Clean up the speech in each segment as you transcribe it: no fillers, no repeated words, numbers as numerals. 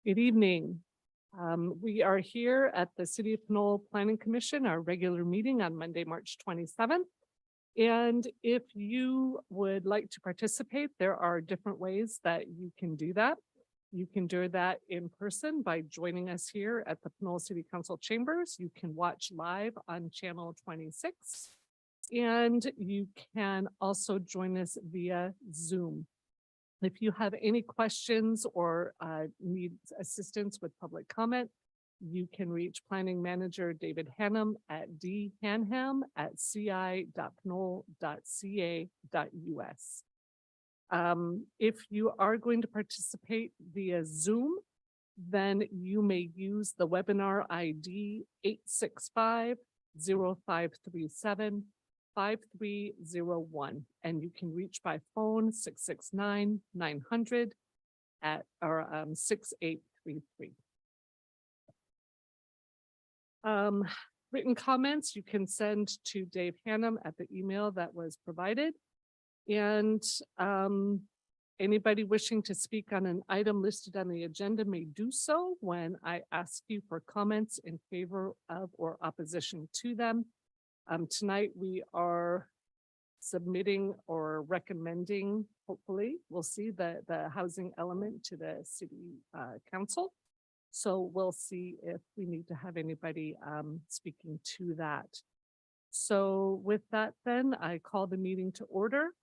Good evening. We are here at the City of Pinole Planning Commission, our regular meeting on Monday, March 27th. And if you would like to participate, there are different ways that you can do that. You can do that in person by joining us here at the Pinole City Council chambers. You can watch live on channel 26. And you can also join us via Zoom. If you have any questions or need assistance with public comment, you can reach Planning Manager David Hannum at dhanham@ci.pinole.ca.us. If you are going to participate via Zoom, then you may use the webinar ID 865-0537-5301, and you can reach by phone 669-900 at or 6833. Written comments you can send to Dave Hannum at the email that was provided. And anybody wishing to speak on an item listed on the agenda may do so when I ask you for comments in favor of or opposition to them. Tonight we are submitting or recommending, hopefully, we'll see the housing element to the city council. So we'll see if we need to have anybody speaking to that. So with that, then I call the meeting to order.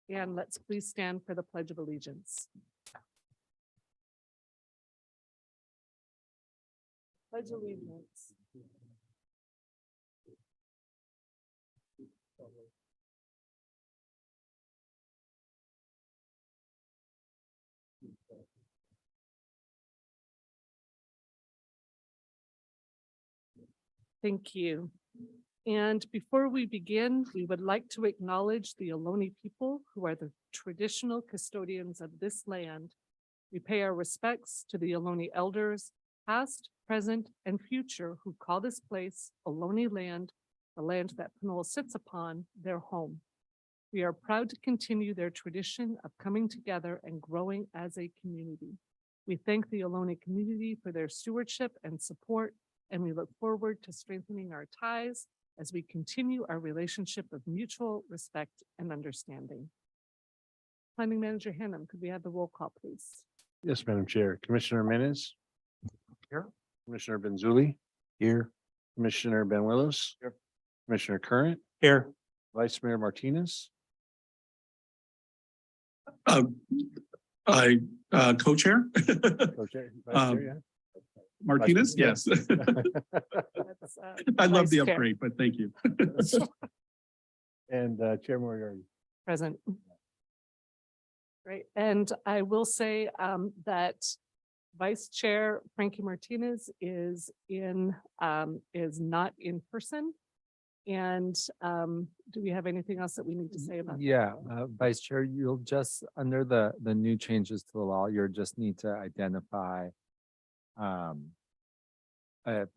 And let's please stand for the Pledge of Allegiance. Pledge allegiance. Thank you. And before we begin, we would like to acknowledge the Ohlone people who are the traditional custodians of this land. We pay our respects to the Ohlone elders, past, present, and future, who call this place Ohlone land, the land that Pinole sits upon, their home. We are proud to continue their tradition of coming together and growing as a community. We thank the Ohlone community for their stewardship and support, and we look forward to strengthening our ties as we continue our relationship of mutual respect and understanding. Planning Manager Hannum, could we have the roll call, please? Yes, Madam Chair. Commissioner Menes. Here. Commissioner Benzuli. Here. Commissioner Ben Willis. Here. Commissioner Current. Here. Vice Mayor Martinez. I co-chair Co-chair, Vice Chair, yeah. Martinez. Yes. That's, I love the Vice Chair. upgrade, but thank you. And Chair Moriarty. Present. Great, and I will say that Vice Chair Frankie Martinez is not in person. And do we have anything else that we need to say about that? Yeah, Vice Chair, you'll just, under the new changes to the law, you'll just need to identify,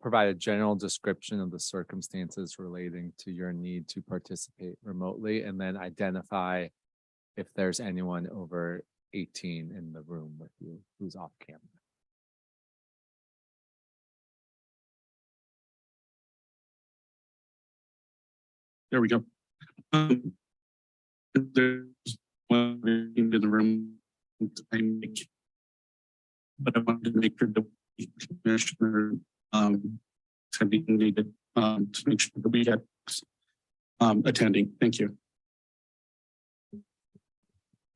provide a general description of the circumstances relating to your need to participate remotely, and then identify if there's anyone over 18 in the room with you who's off camera. There we go. There's one into the room. But I wanted to make sure the commissioner needed to make sure that we had attending. Thank you.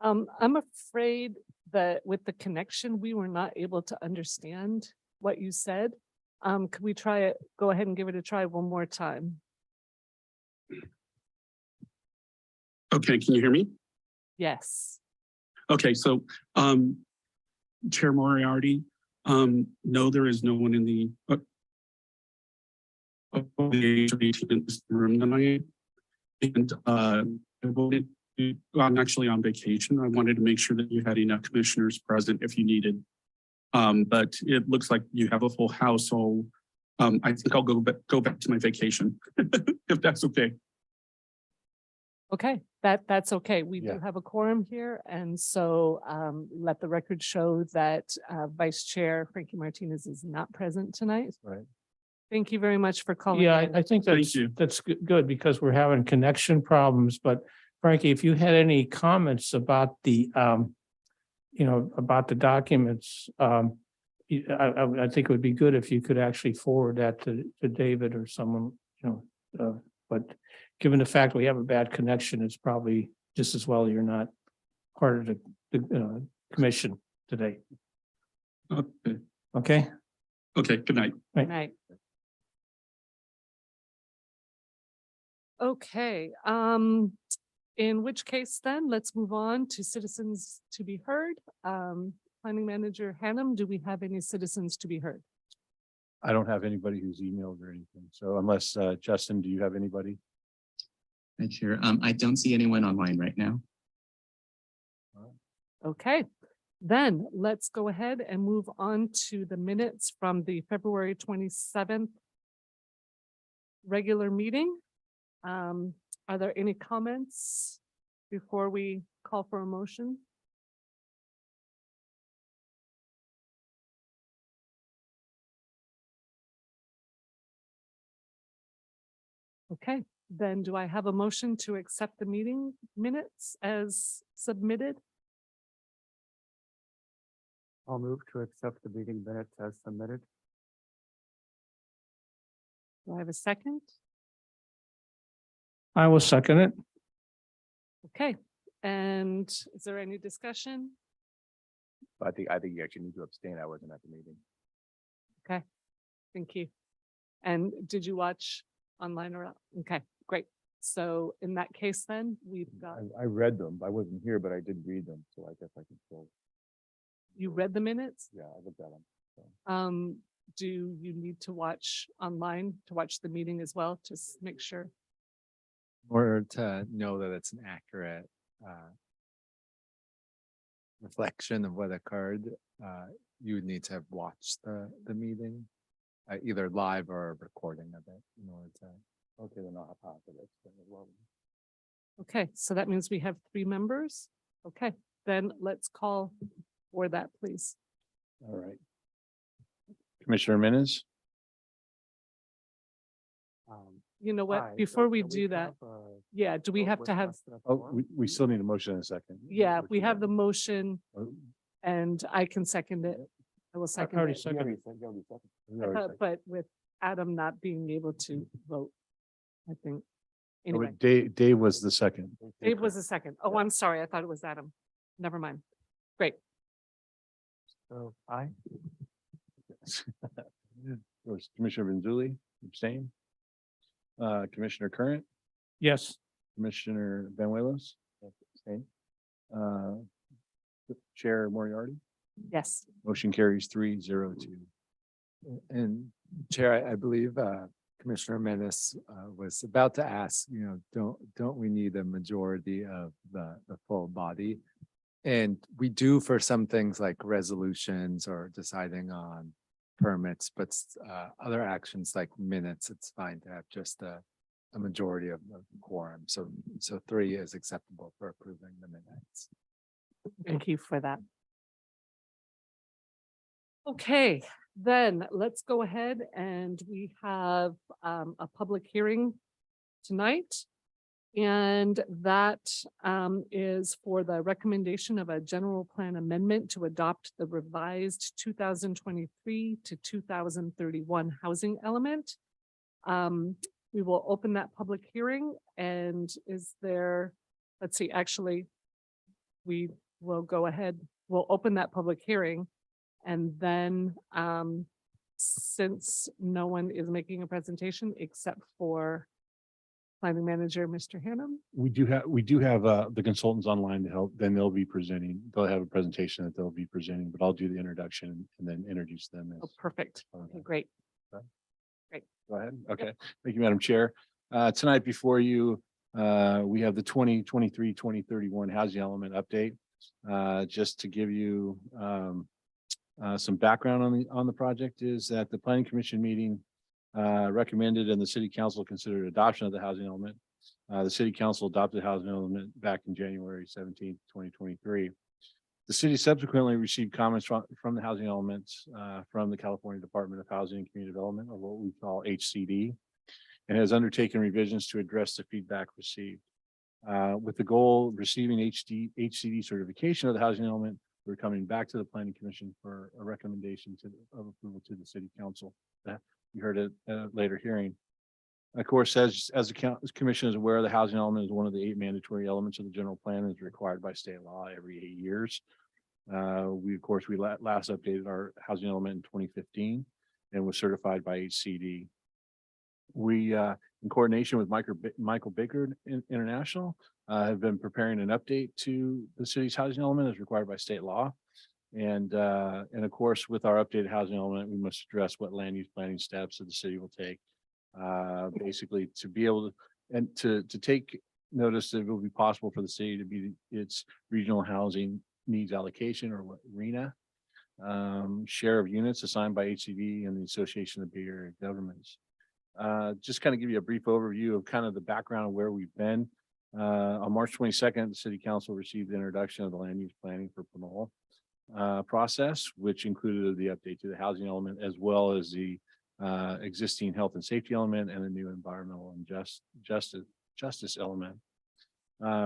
I'm afraid that with the connection, we were not able to understand what you said. Could we try it? Go ahead and give it a try one more time. Okay, can you hear me? Yes. Okay, so Chair Moriarty, no, there is no one in the age of 18 in this room tonight. And I'm actually on vacation. I wanted to make sure that you had enough commissioners present if you needed. But it looks like you have a full house, so I think I'll go back to my vacation if that's okay. Okay, that's okay. We Yeah. do have a quorum here, and so let the record show that Vice Chair Frankie Martinez is not present tonight. Right. Thank you very much for calling. Yeah, in. I think Thank you. that's good because we're having connection problems, but Frankie, if you had any comments about the, about the documents, I think it would be good if you could actually forward that to David or someone, but given the fact we have a bad connection, it's probably just as well you're not part of the commission today. Okay. Okay? Okay, good night. Good night. Okay, in which case then, let's move on to citizens to be heard. Planning Manager Hannum, do we have any citizens to be heard? I don't have anybody who's emailed or anything. So unless Justin, do you have anybody? Hi, Chair. I don't see anyone online right now. Okay, then let's go ahead and move on to the minutes from the February 27th regular meeting. Are there any comments before we call for a motion? Okay, then do I have a motion to accept the meeting minutes as submitted? I'll move to accept the meeting minutes as submitted. Do I have a second? I will second it. Okay, and is there any discussion? I think you actually need to abstain. I wasn't at the meeting. Okay, thank you. And did you watch online or? Okay, great. So in that case, then we've got, I read them. I wasn't here, but I did read them. So I guess I can still, you read the minutes? yeah, I looked at them. do you need to watch online to watch the meeting as well? Just make sure. In order to know that it's an accurate reflection of what occurred, you would need to have watched the meeting, either live or a recording of it in order to. Okay, then I'll have positive. Okay, so that means we have 3 members. Okay, then let's call for that, please. All right. Commissioner Menes? You know what, before we do that, yeah, do we have to have, Oh, we still need a motion in a second. yeah, we have the motion Oh, and I can second it. I will second already it. seconded. But with Adam not being able to vote, I think. Oh, Anyway, Dave was the second. Dave was a second. Oh, I'm sorry. I thought it was Adam. Never mind. Great. So aye. Commissioner Benzuli, abstain. Commissioner Current, Yes, Commissioner Benuelos, abstain. Chair Moriarty, Yes. motion carries 3-0-2. And Chair, I believe Commissioner Menace was about to ask, don't we need a majority of the full body? And we do for some things like resolutions or deciding on permits, but other actions like minutes, it's fine to have just a majority of the quorum. So 3 is acceptable for approving the minutes. Thank you for that. Okay, then let's go ahead and we have a public hearing tonight. And that is for the recommendation of a general plan amendment to adopt the revised 2023 to 2031 housing element. We will open that public hearing and is there, let's see, actually, we will go ahead, we'll open that public hearing. And then since no one is making a presentation except for Planning Manager, Mr. Hannum. We do have the consultants online to help, then they'll be presenting, they'll have a presentation that they'll be presenting, but I'll do the introduction and then introduce them. Oh, perfect. Okay, great. Go ahead. Okay. Thank you, Madam Chair. Tonight before you, we have the 2023-2031 housing element update. Just to give you some background on the project is that the Planning Commission meeting recommended and the City Council considered adoption of the housing element. The City Council adopted housing element back in January 17th, 2023. The city subsequently received comments from the housing elements from the California Department of Housing and Community Development, or what we call HCD, and has undertaken revisions to address the feedback received. With the goal of receiving HCD certification of the housing element, we're coming back to the Planning Commission for a recommendation of approval to the City Council. You heard it at a later hearing. Of course, as the commission is aware, the housing element is one of the 8 mandatory elements of the general plan and is required by state law every 8 years. We last updated our housing element in 2015 and was certified by HCD. We, in coordination with Michael Baker International, have been preparing an update to the city's housing element as required by state law. And of course, with our updated housing element, we must address what land use planning steps that the city will take. Basically to be able to take notice that it will be possible for the city to be its regional housing needs allocation, or what RENA, share of units assigned by HCD and the Association of Bay Area Governments. Just kind of give you a brief overview of kind of the background of where we've been. On March 22nd, the City Council received the introduction of the land use planning for Pinole process, which included the update to the housing element, as well as the existing health and safety element and a new environmental and justice element.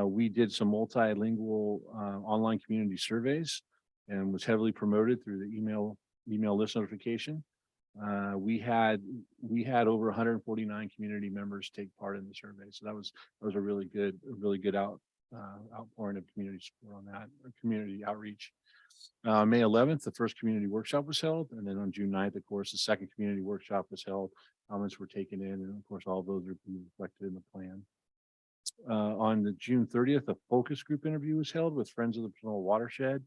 We did some multilingual online community surveys and was heavily promoted through the email list notification. We had over 149 community members take part in the survey, so that was a really good outpouring of community support on that, community outreach. May 11th, the first community workshop was held, and then on June 9th, of course, the second community workshop was held. Comments were taken in, and of course, all of those are being reflected in the plan. On the June 30th, a focus group interview was held with Friends of the Pinole Watershed.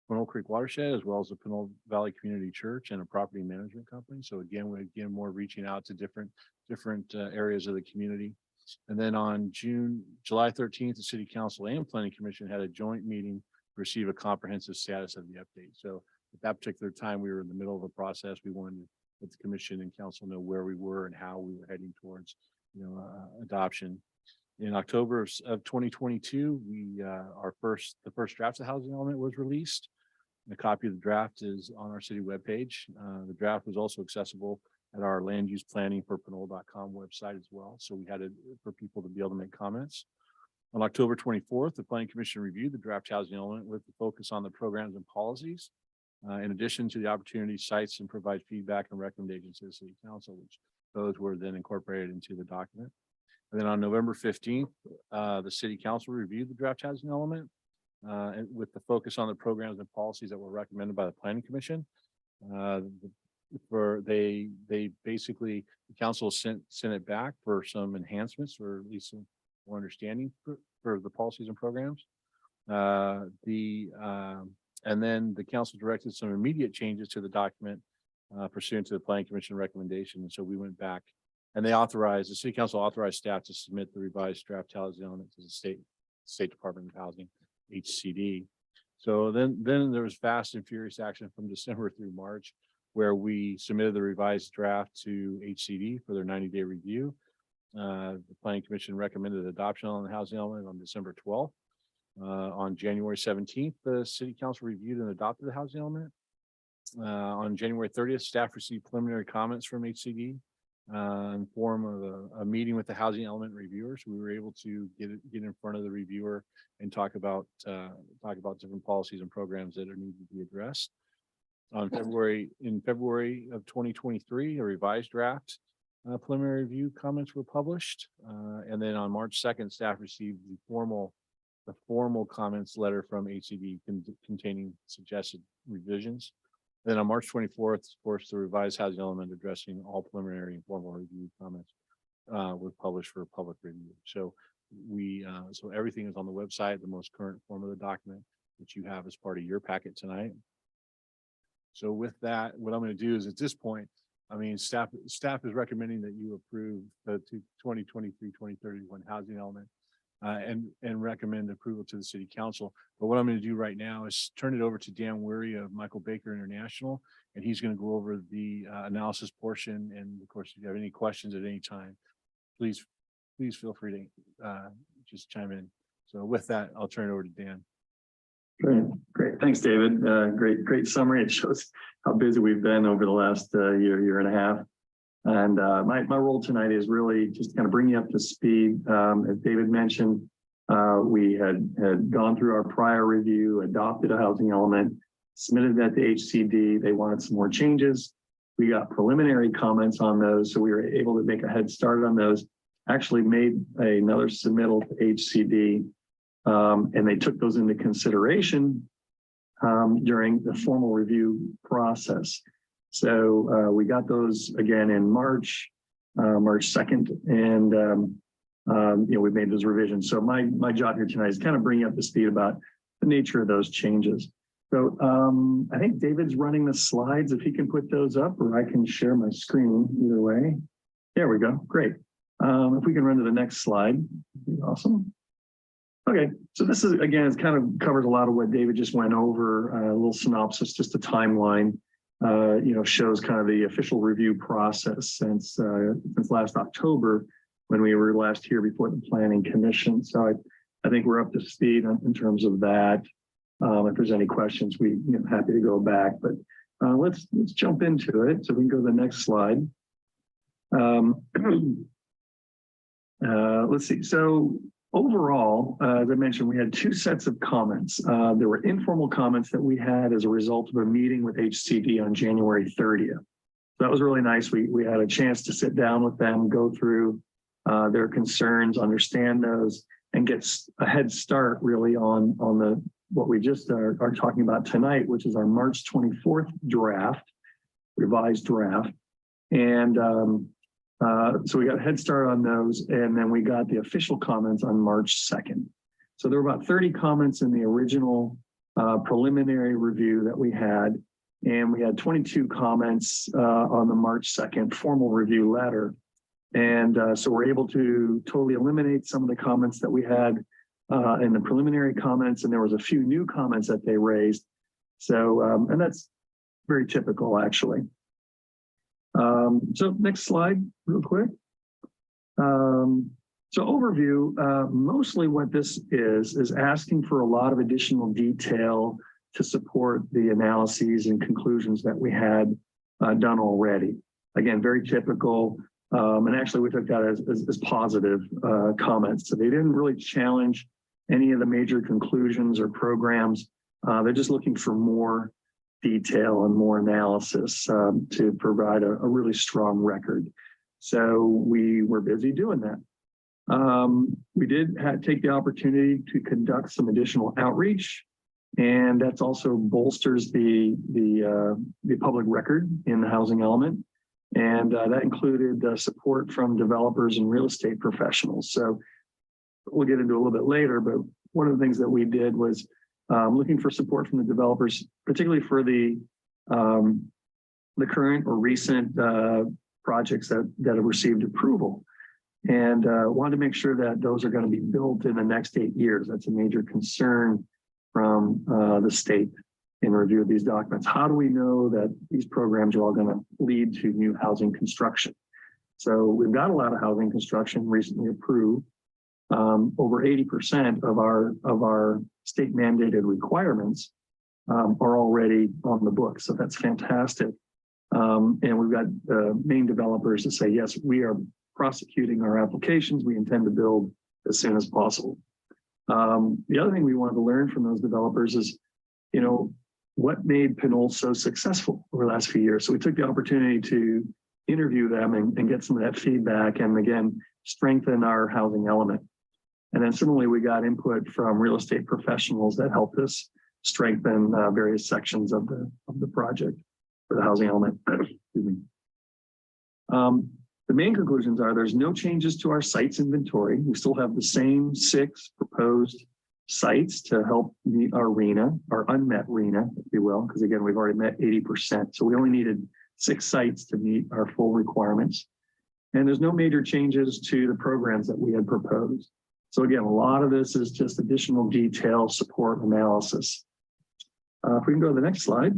Pinole Creek Watershed, as well as the Pinole Valley Community Church and a property management company. So again, we're more reaching out to different areas of the community. And then on July 13th, the City Council and Planning Commission had a joint meeting to receive a comprehensive status of the update. So at that particular time, we were in the middle of a process. We wanted to let the commission and council know where we were and how we were heading towards, adoption. In October of 2022, the first draft of housing element was released. A copy of the draft is on our city webpage. The draft was also accessible at our land use planning for Pinole.com website as well. So we had it for people to be able to make comments. On October 24th, the Planning Commission reviewed the draft housing element with the focus on the programs and policies. In addition to the opportunity sites and provide feedback and recommendations to the City Council, which those were then incorporated into the document. And then on November 15th, the City Council reviewed the draft housing element and with the focus on the programs and policies that were recommended by the Planning Commission. They basically, the council sent it back for some enhancements or at least some more understanding for the policies and programs. And then the council directed some immediate changes to the document pursuant to the Planning Commission recommendation. And so we went back and the City Council authorized staff to submit the revised draft housing element to the State Department of Housing, HCD. So then there was fast and furious action from December through March, where we submitted the revised draft to HCD for their 90-day review. The Planning Commission recommended adoption on the housing element on December 12th. On January 17th, the City Council reviewed and adopted the housing element. On January 30th, staff received preliminary comments from HCD in form of a meeting with the housing element reviewers. We were able to get in front of the reviewer and talk about different policies and programs that are needed to be addressed. In February of 2023, a revised draft preliminary review comments were published. And then on March 2nd, staff received the formal comments letter from HCD containing suggested revisions. Then on March 24th, of course, the revised housing element addressing all preliminary and formal review comments was published for public review. So so everything is on the website, the most current form of the document, which you have as part of your packet tonight. So with that, what I'm going to do is at this point, staff is recommending that you approve the 2023-2031 housing element and recommend approval to the City Council. But what I'm going to do right now is turn it over to Dan Weary of Michael Baker International, and he's going to go over the analysis portion. And of course, if you have any questions at any time, please feel free to just chime in. So with that, I'll turn it over to Dan. Great. Thanks, David. Great summary. It shows how busy we've been over the last year and a half. And my role tonight is really just kind of bring you up to speed. As David mentioned, we had gone through our prior review, adopted a housing element, submitted that to HCD. They wanted some more changes. We got preliminary comments on those, so we were able to make a head start on those. Actually made another submittal to HCD, and they took those into consideration during the formal review process. So we got those again in March 2nd, and we made those revisions. So my job here tonight is kind of bring you up to speed about the nature of those changes. So I think David's running the slides. If he can put those up, or I can share my screen. Either way, there we go. Great. If we can run to the next slide, that'd be awesome. Okay, so this is again, it kind of covers a lot of what David just went over. A little synopsis, just a timeline. Shows kind of the official review process since last October when we were last here before the Planning Commission. So I think we're up to speed in terms of that. If there's any questions, we're happy to go back. But let's jump into it. So we can go to the next slide. Let's see. So overall, as I mentioned, we had two sets of comments. There were informal comments that we had as a result of a meeting with HCD on January 30th. So that was really nice. We had a chance to sit down with them, go through their concerns, understand those, and get a head start really on what we just are talking about tonight, which is our March 24th draft, revised draft. And so we got a head start on those, and then we got the official comments on March 2nd. So there were about 30 comments in the original preliminary review that we had. And we had 22 comments on the March 2nd formal review letter. And so we're able to totally eliminate some of the comments that we had in the preliminary comments. And there was a few new comments that they raised. So, and that's very typical, actually. So next slide, real quick. So overview, mostly what this is asking for a lot of additional detail to support the analyses and conclusions that we had done already. Again, very typical. And actually we took that as positive comments. So they didn't really challenge any of the major conclusions or programs. They're just looking for more detail and more analysis to provide a really strong record. So we were busy doing that. We did take the opportunity to conduct some additional outreach, and that's also bolsters the public record in the housing element. And that included support from developers and real estate professionals. So we'll get into a little bit later, but one of the things that we did was looking for support from the developers, particularly for the current or recent projects that have received approval, and wanted to make sure that those are going to be built in the next 8 years. That's a major concern from the state in review of these documents. How do we know that these programs are all going to lead to new housing construction? So we've got a lot of housing construction recently approved. Over 80% of our state mandated requirements are already on the books. So that's fantastic. And we've got main developers to say, yes, we are prosecuting our applications. We intend to build as soon as possible. The other thing we wanted to learn from those developers is, what made Pinole so successful over the last few years. So we took the opportunity to interview them and get some of that feedback, and again, strengthen our housing element. And then similarly, we got input from real estate professionals that helped us strengthen various sections of the project for the housing element. Excuse me. The main conclusions are there's no changes to our sites inventory. We still have the same 6 proposed sites to help meet our RENA, our unmet RENA, if you will, because again, we've already met 80%. So we only needed 6 sites to meet our full requirements. And there's no major changes to the programs that we had proposed. So again, a lot of this is just additional detail, support, analysis. If we can go to the next slide.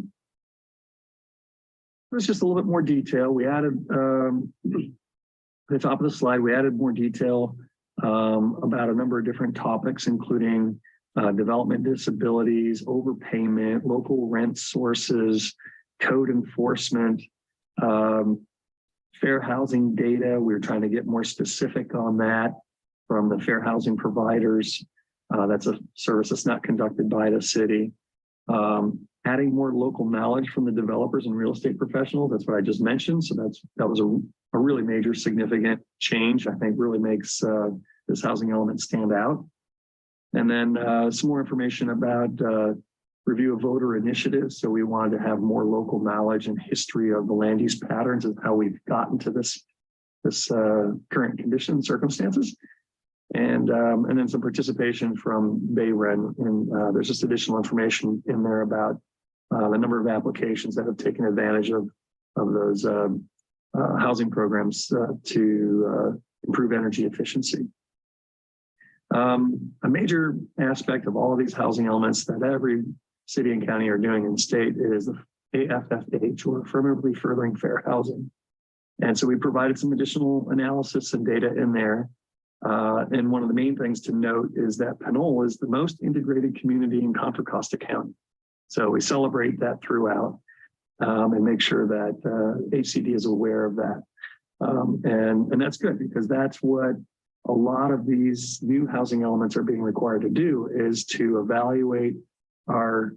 There's just a little bit more detail. We added, at the top of the slide, we added more detail about a number of different topics, including development disabilities, overpayment, local rent sources, code enforcement, fair housing data. We're trying to get more specific on that from the fair housing providers. That's a service that's not conducted by the city. Adding more local knowledge from the developers and real estate professionals. That's what I just mentioned. So that was a really major significant change. I think really makes this housing element stand out. And then some more information about review of voter initiatives. So we wanted to have more local knowledge and history of the land use patterns of how we've gotten to this current condition circumstances. And then some participation from BayREN. And there's just additional information in there about the number of applications that have taken advantage of those housing programs to improve energy efficiency. A major aspect of all of these housing elements that every city and county are doing in the state is the AFFH, or affirmatively furthering fair housing. And so we provided some additional analysis and data in there. And one of the main things to note is that Pinole is the most integrated community in Contra Costa County. So we celebrate that throughout and make sure that HCD is aware of that. And that's good, because that's what a lot of these new housing elements are being required to do, is to evaluate our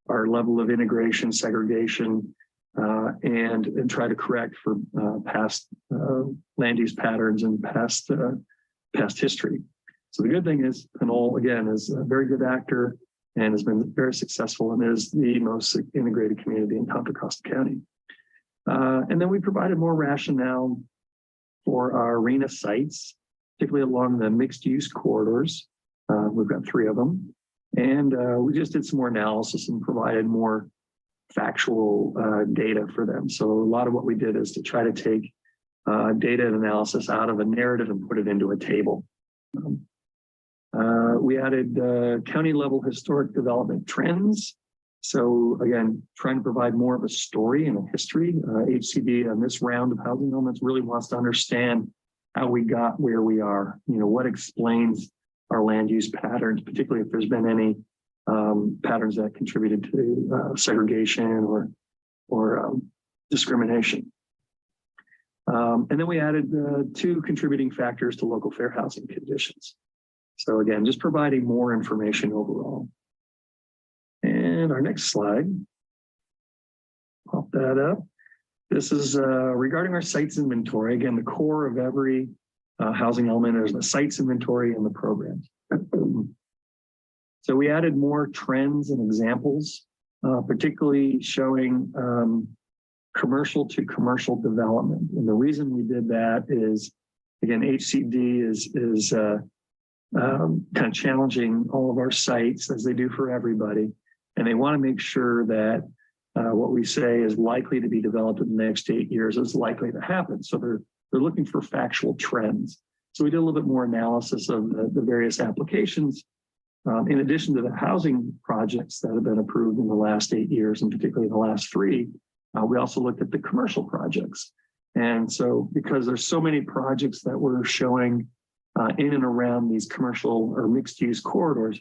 level of integration, segregation, and try to correct for past land use patterns and past history. So the good thing is Pinole, again, is a very good actor and has been very successful and is the most integrated community in Contra Costa County. And then we provided more rationale for our RENA sites, particularly along the mixed use corridors. We've got 3 of them. And we just did some more analysis and provided more factual data for them. So a lot of what we did is to try to take data and analysis out of a narrative and put it into a table. We added county level historic development trends. So again, trying to provide more of a story and a history. HCD on this round of housing elements really wants to understand how we got where we are. You know, what explains our land use patterns, particularly if there's been any patterns that contributed to segregation or discrimination. And then we added 2 contributing factors to local fair housing conditions. So again, just providing more information overall. And our next slide, pop that up. This is regarding our sites inventory. Again, the core of every housing element is the sites inventory and the programs. So we added more trends and examples, particularly showing commercial to commercial development. And the reason we did that is, again, HCD is kind of challenging all of our sites, as they do for everybody. And they want to make sure that what we say is likely to be developed in the next 8 years is likely to happen. So they're looking for factual trends. So we did a little bit more analysis of the various applications. In addition to the housing projects that have been approved in the last 8 years, and particularly the last 3, we also looked at the commercial projects. And so because there's so many projects that we're showing in and around these commercial or mixed use corridors,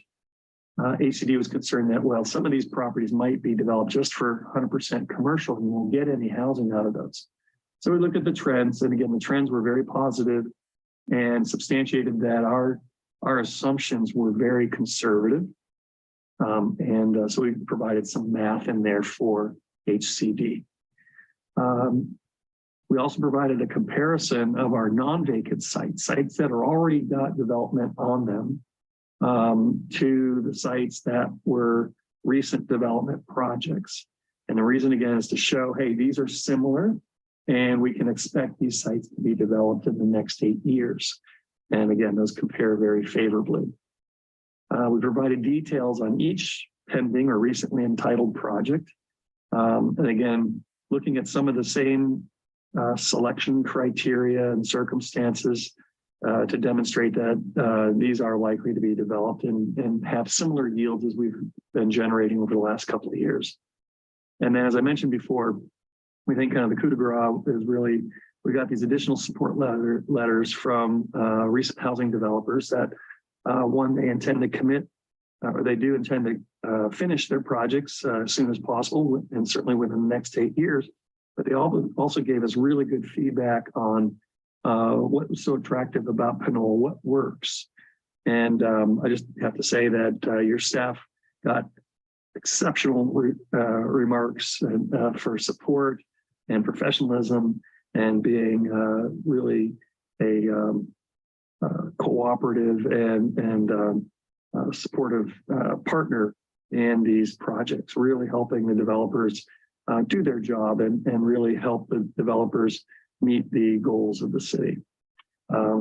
ACD was concerned that, well, some of these properties might be developed just for 100% commercial and you won't get any housing out of those. So we looked at the trends, and again, the trends were very positive and substantiated that our assumptions were very conservative. So we provided some math in there for HCD. We also provided a comparison of our non-vacant sites that are already got development on them, to the sites that were recent development projects. And the reason, again, is to show, hey, these are similar and we can expect these sites to be developed in the next 8 years. And again, those compare very favorably. We provided details on each pending or recently entitled project. And again, looking at some of the same selection criteria and circumstances to demonstrate that these are likely to be developed and have similar yields as we've been generating over the last couple of years. And then, as I mentioned before, we think kind of the coup de grace is really, we got these additional support letters from recent housing developers that one, they intend to commit, or they do intend to finish their projects as soon as possible, and certainly within the next 8 years. But they also gave us really good feedback on what was so attractive about Pinole, what works. And I just have to say that your staff got exceptional remarks for support and professionalism and being really a cooperative and supportive partner in these projects, really helping the developers do their job and really help the developers meet the goals of the city.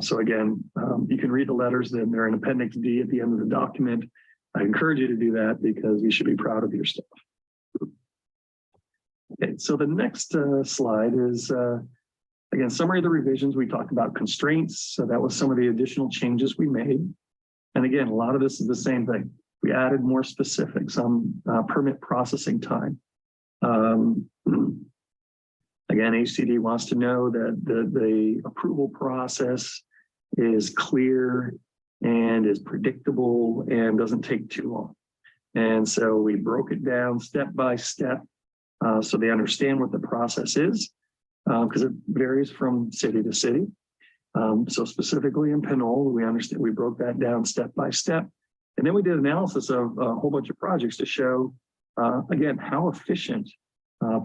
So again, you can read the letters, then they're in Appendix D at the end of the document. I encourage you to do that because you should be proud of your staff. Okay, so the next slide is, again, summary of the revisions. We talked about constraints. So that was some of the additional changes we made. And again, a lot of this is the same thing. We added more specifics on permit processing time. Again, HCD wants to know that the approval process is clear and is predictable and doesn't take too long. And so we broke it down step by step so they understand what the process is, because it varies from city to city. So specifically in Pinole, we broke that down step by step. And then we did analysis of a whole bunch of projects to show, again, how efficient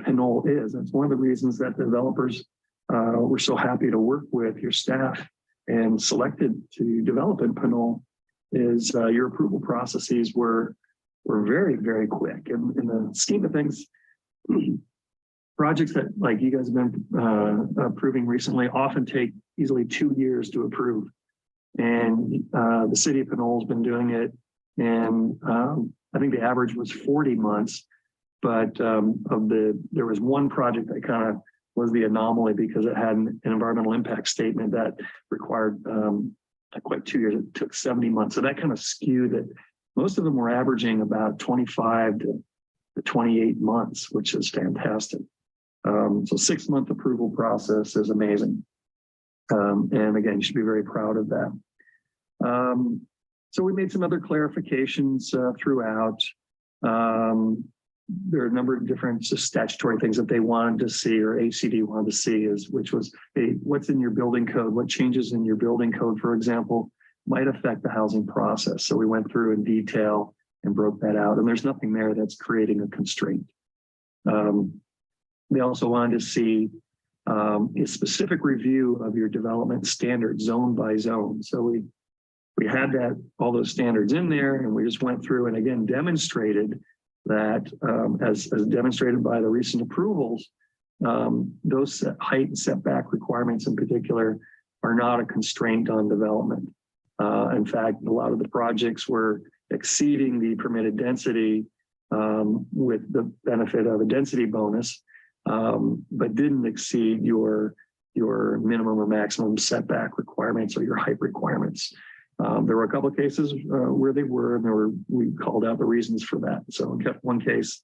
Pinole is. That's one of the reasons that developers were so happy to work with your staff and selected to develop in Pinole is your approval processes were very, very quick. And in the scheme of things, projects that like you guys have been approving recently often take easily 2 years to approve. And the city of Pinole has been doing it And I think the average was 40 months. But there was one project that kind of was the anomaly because it had an environmental impact statement that required not quite 2 years. It took 70 months. So that kind of skewed it. Most of them were averaging about 25 to 28 months, which is fantastic. So 6-month approval process is amazing. And again, you should be very proud of that. So we made some other clarifications throughout. There are a number of different statutory things that they wanted to see, or HCD wanted to see, which was, hey, what's in your building code? What changes in your building code, for example, might affect the housing process? So we went through in detail and broke that out, and there's nothing there that's creating a constraint. They also wanted to see a specific review of your development standards zone by zone. So we had all those standards in there, and we just went through and again demonstrated that as demonstrated by the recent approvals, those height and setback requirements in particular are not a constraint on development. In fact, a lot of the projects were exceeding the permitted density with the benefit of a density bonus, but didn't exceed your minimum or maximum setback requirements or your height requirements. There were a couple of cases where they were, and we called out the reasons for that. So in one case,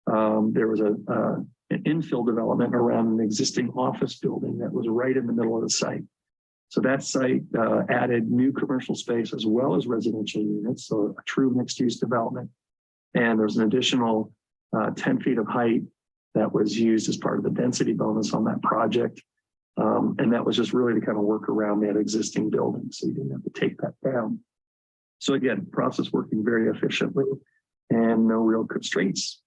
there was an infill development around an existing office building that was right in the middle of the site. So that site added new commercial space as well as residential units, so a true mixed-use development. And there's an additional 10 feet of height that was used as part of the density bonus on that project. And that was just really to kind of work around that existing building, so you didn't have to take that down. So again, process working very efficiently and no real constraints.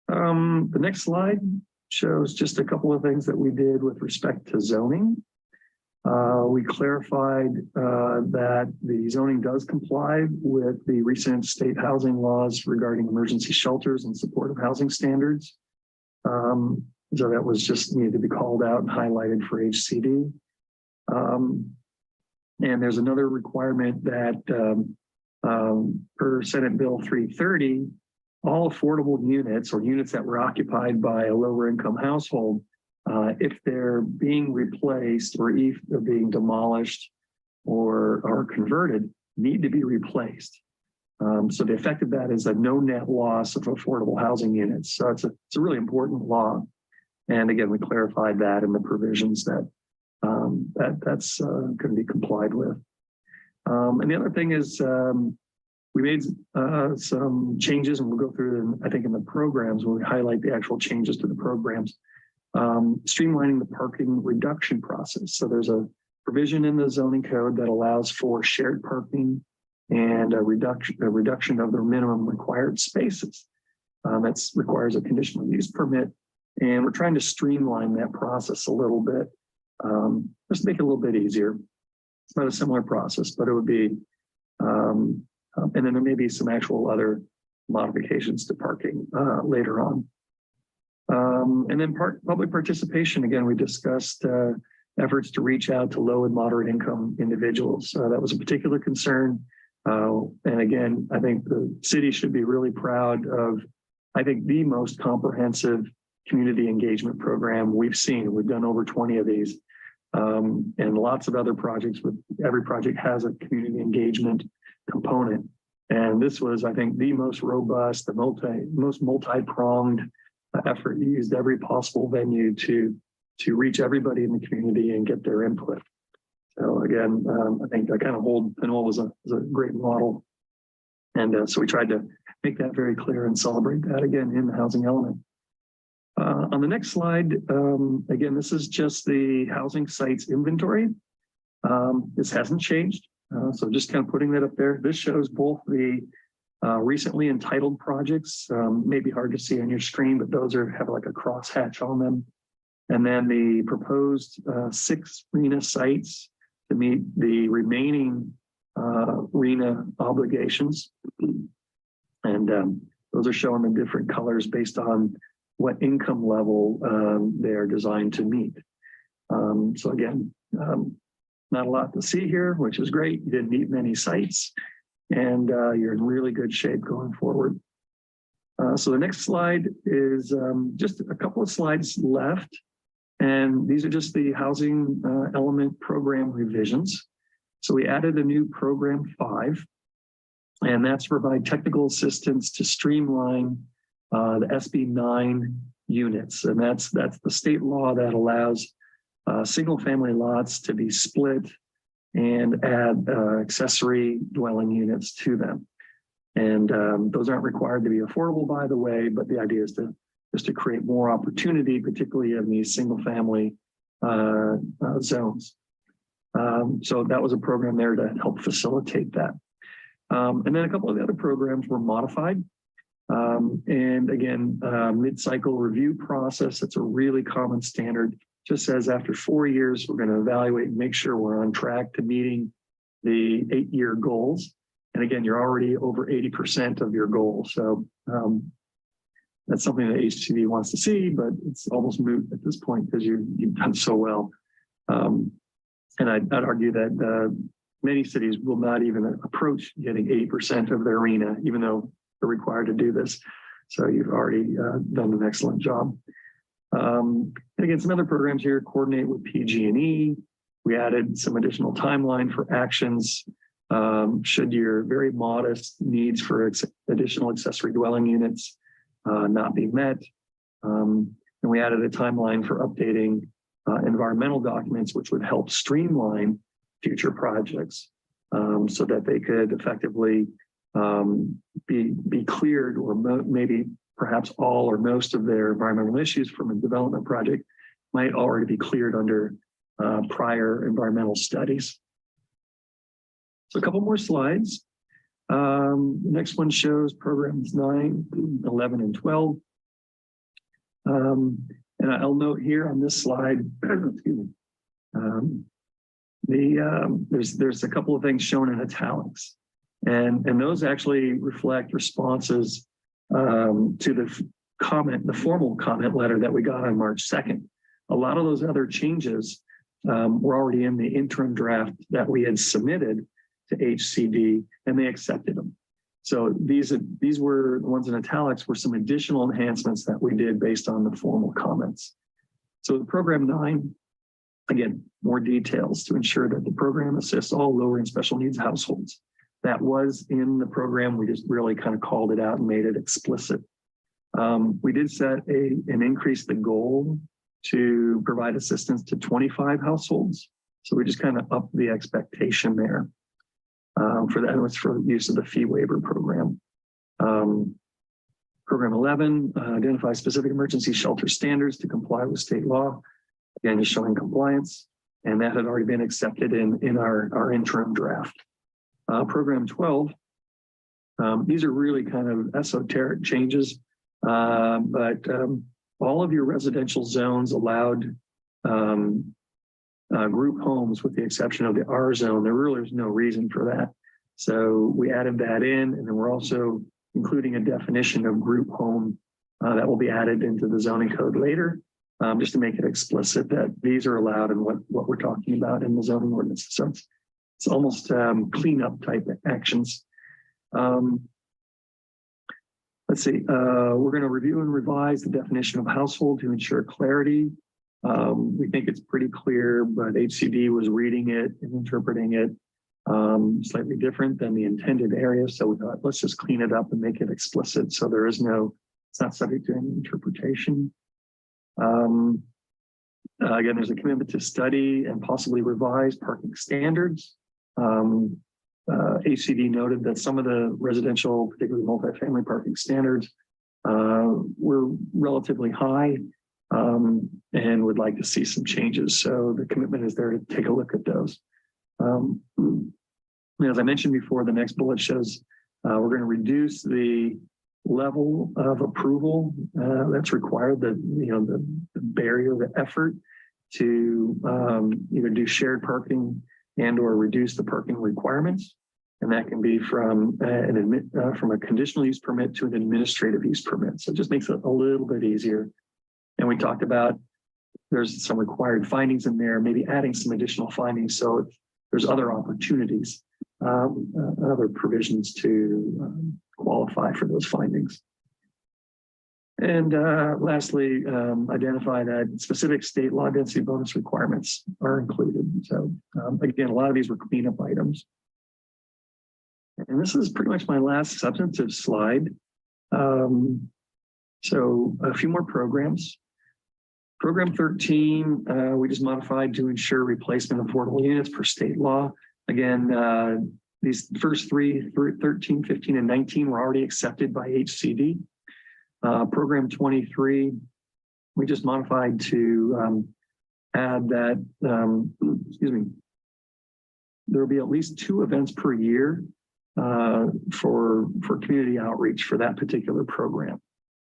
The next slide shows just a couple of things that we did with respect to zoning. We clarified that the zoning does comply with the recent state housing laws regarding emergency shelters and supportive housing standards. So that was just needed to be called out and highlighted for HCD. And there's another requirement that per Senate Bill 330, all affordable units or units that were occupied by a lower income household, if they're being replaced or if they're being demolished or converted, need to be replaced. So the effect of that is a no net loss of affordable housing units. So it's a really important law. And again, we clarified that in the provisions that that's going to be complied with. And the other thing is we made some changes, and we'll go through them, I think, in the programs when we highlight the actual changes to the programs, streamlining the parking reduction process. So there's a provision in the zoning code that allows for shared parking and a reduction of the minimum required spaces. That requires a conditional use permit. And we're trying to streamline that process a little bit, just make it a little bit easier. It's not a similar process, but it would be, and then there may be some actual other modifications to parking later on. And then public participation, again, we discussed efforts to reach out to low and moderate income individuals. That was a particular concern. And again, I think the city should be really proud of, I think, the most comprehensive community engagement program we've seen. We've done over 20 of these, and lots of other projects. With every project has a community engagement component, and this was, I think, the most robust, the most multi-pronged effort. You used every possible venue to reach everybody in the community and get their input. So again, I think I kind of hold Pinole as a great model, and so we tried to make that very clear and celebrate that again in the housing element. On the next slide, again, this is just the housing sites inventory. This hasn't changed. So just kind of putting that up there. This shows both the recently entitled projects, may be hard to see on your screen, but those have like a crosshatch on them. And then the proposed 6 RHNA sites to meet the remaining RHNA obligations. And those are shown in different colors based on what income level they're designed to meet. So again, not a lot to see here, which is great. You didn't need many sites. and you're in really good shape going forward. So the next slide is just a couple of slides left. And these are just the housing element program revisions. So we added a new program 5, and that's to provide technical assistance to streamline the SB 9 units. And that's the state law that allows single family lots to be split and add accessory dwelling units to them. And those aren't required to be affordable, by the way, but the idea is to create more opportunity, particularly in these single family zones. So that was a program there to help facilitate that. And then a couple of the other programs were modified. And again, mid-cycle review process, that's a really common standard. Just says after 4 years, we're going to evaluate and make sure we're on track to meeting the 8-year goals. And again, you're already over 80% of your goal. So that's something that HCD wants to see, but it's almost moot at this point because you've done so well. And I'd argue that many cities will not even approach getting 80% of their arena, even though they're required to do this. So you've already done an excellent job. And again, some other programs here, coordinate with PG&E. We added some additional timeline for actions should your very modest needs for additional accessory dwelling units not be met. And we added a timeline for updating environmental documents, which would help streamline future projects so that they could effectively be cleared, or maybe perhaps all or most of their environmental issues from a development project might already be cleared under prior environmental studies. So a couple more slides. The next one shows programs 9, 11, and 12. And I'll note here on this slide, excuse me, there's a couple of things shown in italics, and those actually reflect responses to the formal comment letter that we got on March 2nd. A lot of those other changes were already in the interim draft that we had submitted to HCD, and they accepted them. So these were the ones in italics were some additional enhancements that we did based on the formal comments. So the program 9, again, more details to ensure that the program assists all lower and special needs households. That was in the program. We just really kind of called it out and made it explicit. We did set and increase the goal to provide assistance to 25 households. So we just kind of upped the expectation there. For that, it was for the use of the fee waiver program. Program 11, identify specific emergency shelter standards to comply with state law. Again, just showing compliance, and that had already been accepted in our interim draft. Program 12, these are really kind of esoteric changes, but all of your residential zones allowed group homes with the exception of the R zone. There really is no reason for that. So we added that in, and then we're also including a definition of group home that will be added into the zoning code later, just to make it explicit that these are allowed and what we're talking about in the zoning ordinance. So it's almost cleanup type actions. Let's see, we're going to review and revise the definition of household to ensure clarity. We think it's pretty clear, but HCD was reading it and interpreting it slightly different than the intended area. So we thought, let's just clean it up and make it explicit. So there is it's not subject to any interpretation. Again, there's a commitment to study and possibly revise parking standards. HCD noted that some of the residential, particularly multifamily parking standards were relatively high and would like to see some changes. So the commitment is there to take a look at those. As I mentioned before, the next bullet shows we're going to reduce the level of approval that's required, the barrier, the effort to either do shared parking and or reduce the parking requirements. And that can be from a conditional use permit to an administrative use permit. So it just makes it a little bit easier. And we talked about there's some required findings in there, maybe adding some additional findings. So there's other opportunities other provisions to qualify for those findings. And lastly, identify that specific state law density bonus requirements are included. So again, a lot of these were cleanup items. And this is pretty much my last substantive slide. So a few more programs. Program 13, we just modified to ensure replacement of affordable units per state law. Again, these first three, 13, 15, and 19 were already accepted by HCD. Program 23, we just modified to add that, excuse me, there will be at least 2 events per year for community outreach for that particular program.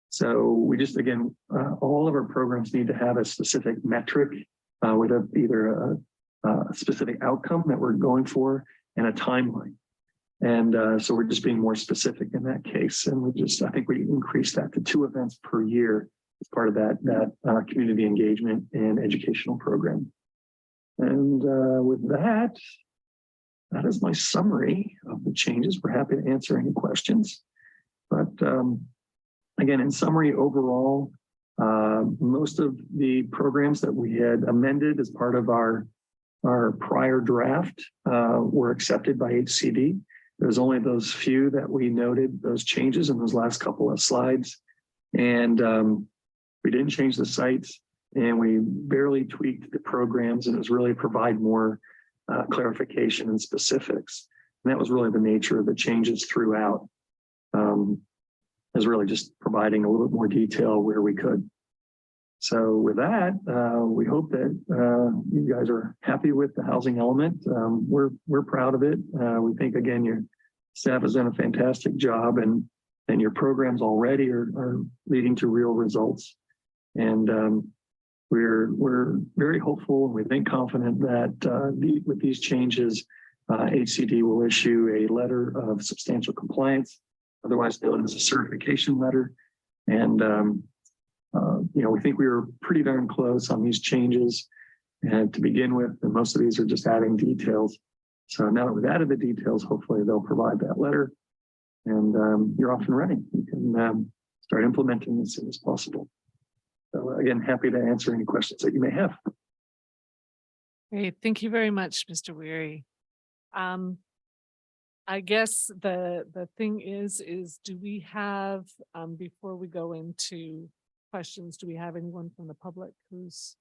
So we just, again, all of our programs need to have a specific metric with either a specific outcome that we're going for and a timeline. And so we're just being more specific in that case. And I think we increased that to 2 events per year as part of that community engagement and educational program. And with that, that is my summary of the changes. We're happy to answer any questions. But again, in summary, overall, most of the programs that we had amended as part of our prior draft were accepted by HCD. There's only those few that we noted those changes in those last couple of slides. And we didn't change the sites, and we barely tweaked the programs, and it was really provide more clarification and specifics. And that was really the nature of the changes throughout. Is really just providing a little bit more detail where we could. So with that, we hope that you guys are happy with the housing element. We're proud of it. We think, again, your staff has done a fantastic job, and your programs already are leading to real results. And we're very hopeful, and we think confident that with these changes, HCD will issue a letter of substantial compliance, otherwise known as a certification letter. And we think we were pretty darn close on these changes and to begin with, and most of these are just adding details. So now that we've added the details, hopefully they'll provide that letter, and you're off and running. You can start implementing as soon as possible. So again, happy to answer any questions that you may have. Great. Thank you very much, Mr. Weary. I guess the thing is do we have, before we go into questions, do we have anyone from the public who's?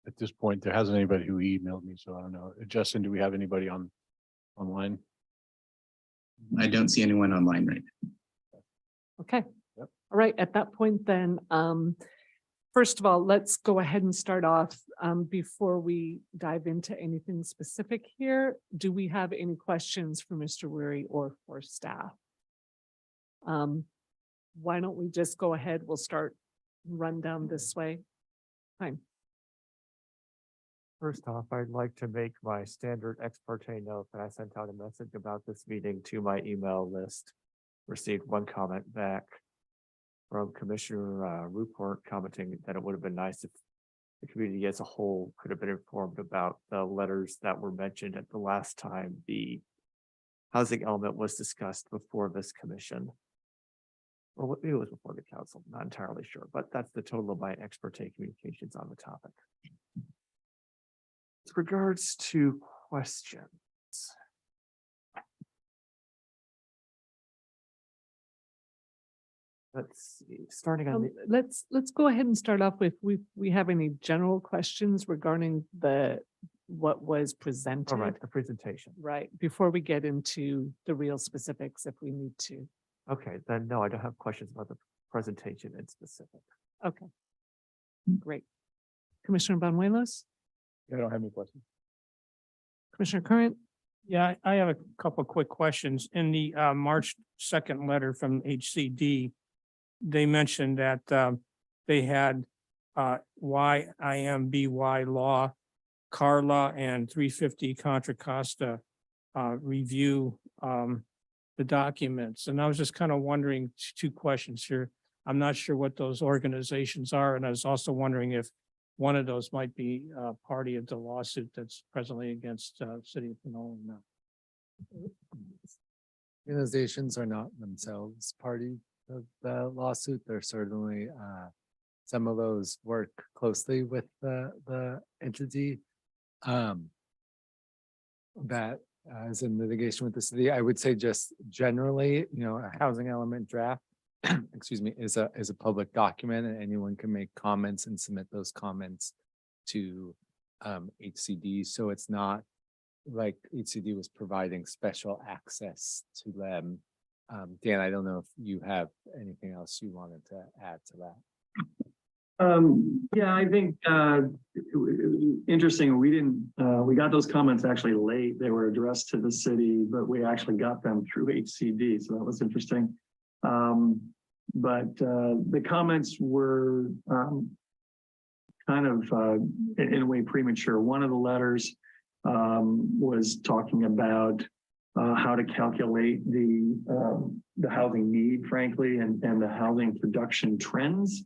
At this point, there hasn't anybody who emailed me, so I don't know. Justin, do we have anybody online? I don't see anyone online right now. Okay. Yep. All right. At that point, then, first of all, let's go ahead and start off before we dive into anything specific here. Do we have any questions for Mr. Weary or for staff? Why don't we just go ahead? We'll start run down this way. Fine. First off, I'd like to make my standard ex parte note that I sent out a message about this meeting to my email list. Received one comment back from Commissioner Rupert commenting that it would have been nice if the community as a whole could have been informed about the letters that were mentioned at the last time the housing element was discussed before this commission. Or maybe it was before the council, not entirely sure, but that's the total of my ex parte communications on the topic. With regards to questions. Let's see, starting on Let's go ahead and start off with, we have any general questions regarding what was presented? all right, the presentation. Right, before we get into the real specifics, if we need to. Okay, then no, I don't have questions about the presentation in specific. Okay, great. Commissioner Banuelos, I don't have any questions. Commissioner Current, Yeah, I have a couple of quick questions. In the March 2nd letter from HCD, they mentioned that they had YIMBY law, Carla and 350 Contra Costa review the documents. And I was just kind of wondering 2 questions here. I'm not sure what those organizations are. And I was also wondering if one of those might be party of the lawsuit that's presently against City of Pinole. organizations are not themselves party of the lawsuit. They're certainly, some of those work closely with the entity. That is in litigation with the city. I would say just generally, a housing element draft, excuse me, is a public document and anyone can make comments and submit those comments to HCD. So it's not like HCD was providing special access to them. Dan, I don't know if you have anything else you wanted to add to that. Yeah, I think it was interesting. We got those comments actually late. They were addressed to the city, but we actually got them through HCD. So that was interesting. But the comments were kind of in a way premature. One of the letters was talking about how to calculate the housing need, frankly, and the housing production trends.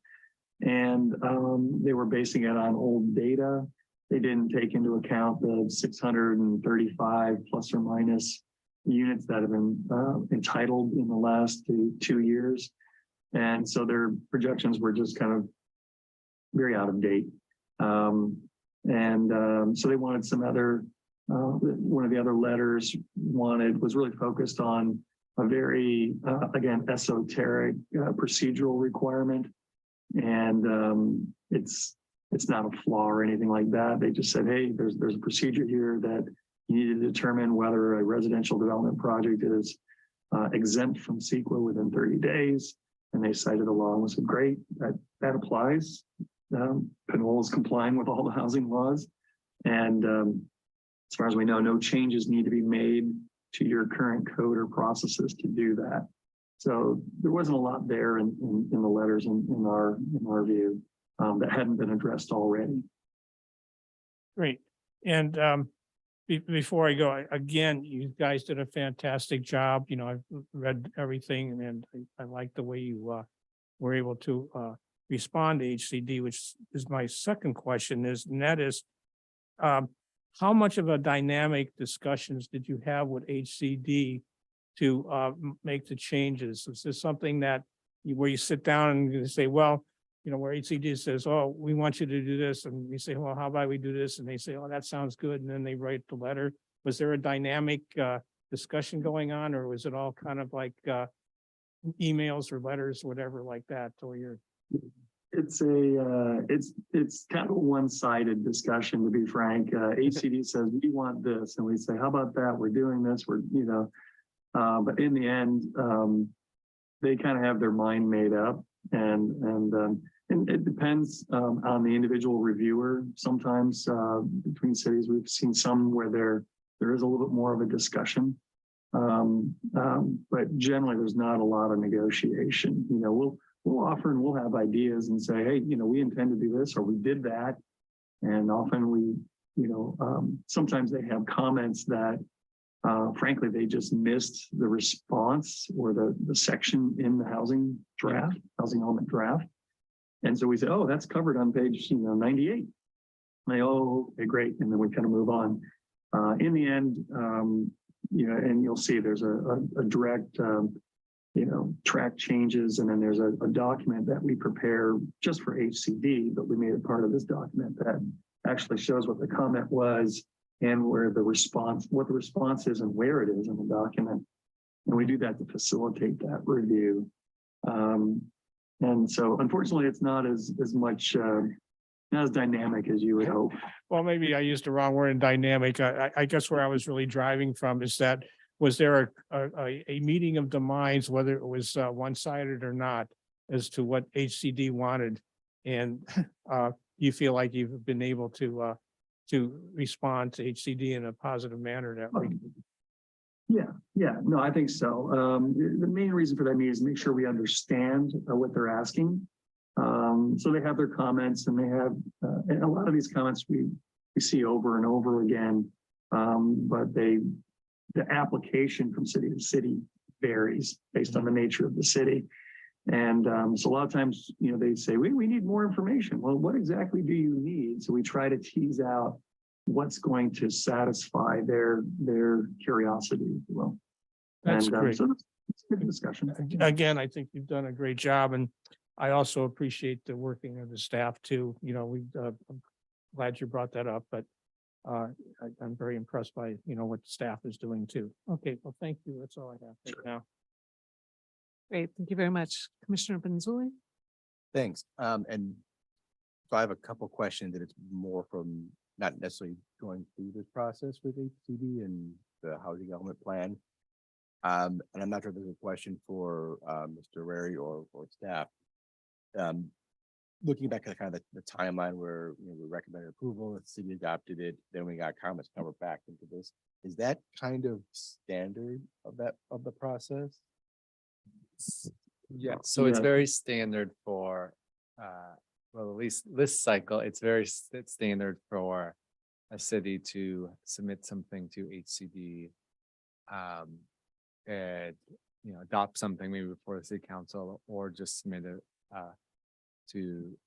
And they were basing it on old data. They didn't take into account the 635 plus or minus units that have been entitled in the last 2 years. And so their projections were just kind of very out of date. So they wanted some other, one of the other letters was really focused on a very, again, esoteric procedural requirement. And it's not a flaw or anything like that. They just said, hey, there's a procedure here that you need to determine whether a residential development project is exempt from CEQA within 30 days. And they cited a law and said, great, that applies. Pinole is complying with all the housing laws. And as far as we know, no changes need to be made to your current code or processes to do that. So there wasn't a lot there in the letters in our view that hadn't been addressed already. Great. And before I go, again, you guys did a fantastic job. I've read everything and I like the way you were able to respond to HCD, which is my second question and that is, how much of a dynamic discussions did you have with HCD to make the changes? Is this something that where you sit down and you say, well, where HCD says, oh, we want you to do this. And we say, well, how about we do this? And they say, oh, that sounds good. And then they write the letter. Was there a dynamic discussion going on, or was it all kind of like emails or letters, whatever like that? Or It's kind of a one-sided discussion, to be frank. HCD says, we want this. And we say, how about that? We're doing this. But in the end, they kind of have their mind made up, and it depends on the individual reviewer. Sometimes between cities, we've seen some where there is a little bit more of a discussion, but generally there's not a lot of negotiation. We'll offer and we'll have ideas and say, hey, we intend to do this, or we did that, and often we, sometimes they have comments that. Frankly, they just missed the response or the section in the housing element draft. And so we say, oh, that's covered on page 98. And they, oh, okay, great. And then we kind of move on. In the end, and you'll see there's a direct, track changes. And then there's a document that we prepare just for HCD, but we made it part of this document that actually shows what the comment was and what the response is and where it is in the document. And we do that to facilitate that review. And so unfortunately, it's not as much, not as dynamic as you would hope. well, maybe I used the wrong word in dynamic. I guess where I was really driving from is that, was there a meeting of the minds, whether it was one-sided or not, as to what HCD wanted? And you feel like you've been able to respond to HCD in a positive manner that way? Yeah, no, I think so. The main reason for that meeting is to make sure we understand what they're asking. So they have their comments, and they have, and a lot of these comments we see over and over again, but the application from city to city varies based on the nature of the city. And so a lot of times, they say, we need more information. Well, what exactly do you need? So we try to tease out what's going to satisfy their curiosity, if you will. That's And, great. So it's a good discussion. Again, I think you've done a great job, and I also appreciate the working of the staff too. You know, I'm glad you brought that up, but I'm very impressed by, what the staff is doing too. Okay, well, thank you. That's all I have right now. Great, thank you very much. Commissioner Benzuli? Thanks. And so I have a couple questions that it's more from not necessarily going through this process with HCD and the housing element plan. And I'm not sure if there's a question for Mr. Rary or staff. Looking back at kind of the timeline where we recommended approval, the city adopted it, then we got comments covered back into this. Is that kind of standard of the process? Yeah, so it's Yeah. very standard for, well, at least this cycle, it's it's standard for a city to submit something to HCD. And, adopt something maybe before the city council or just submit it, to,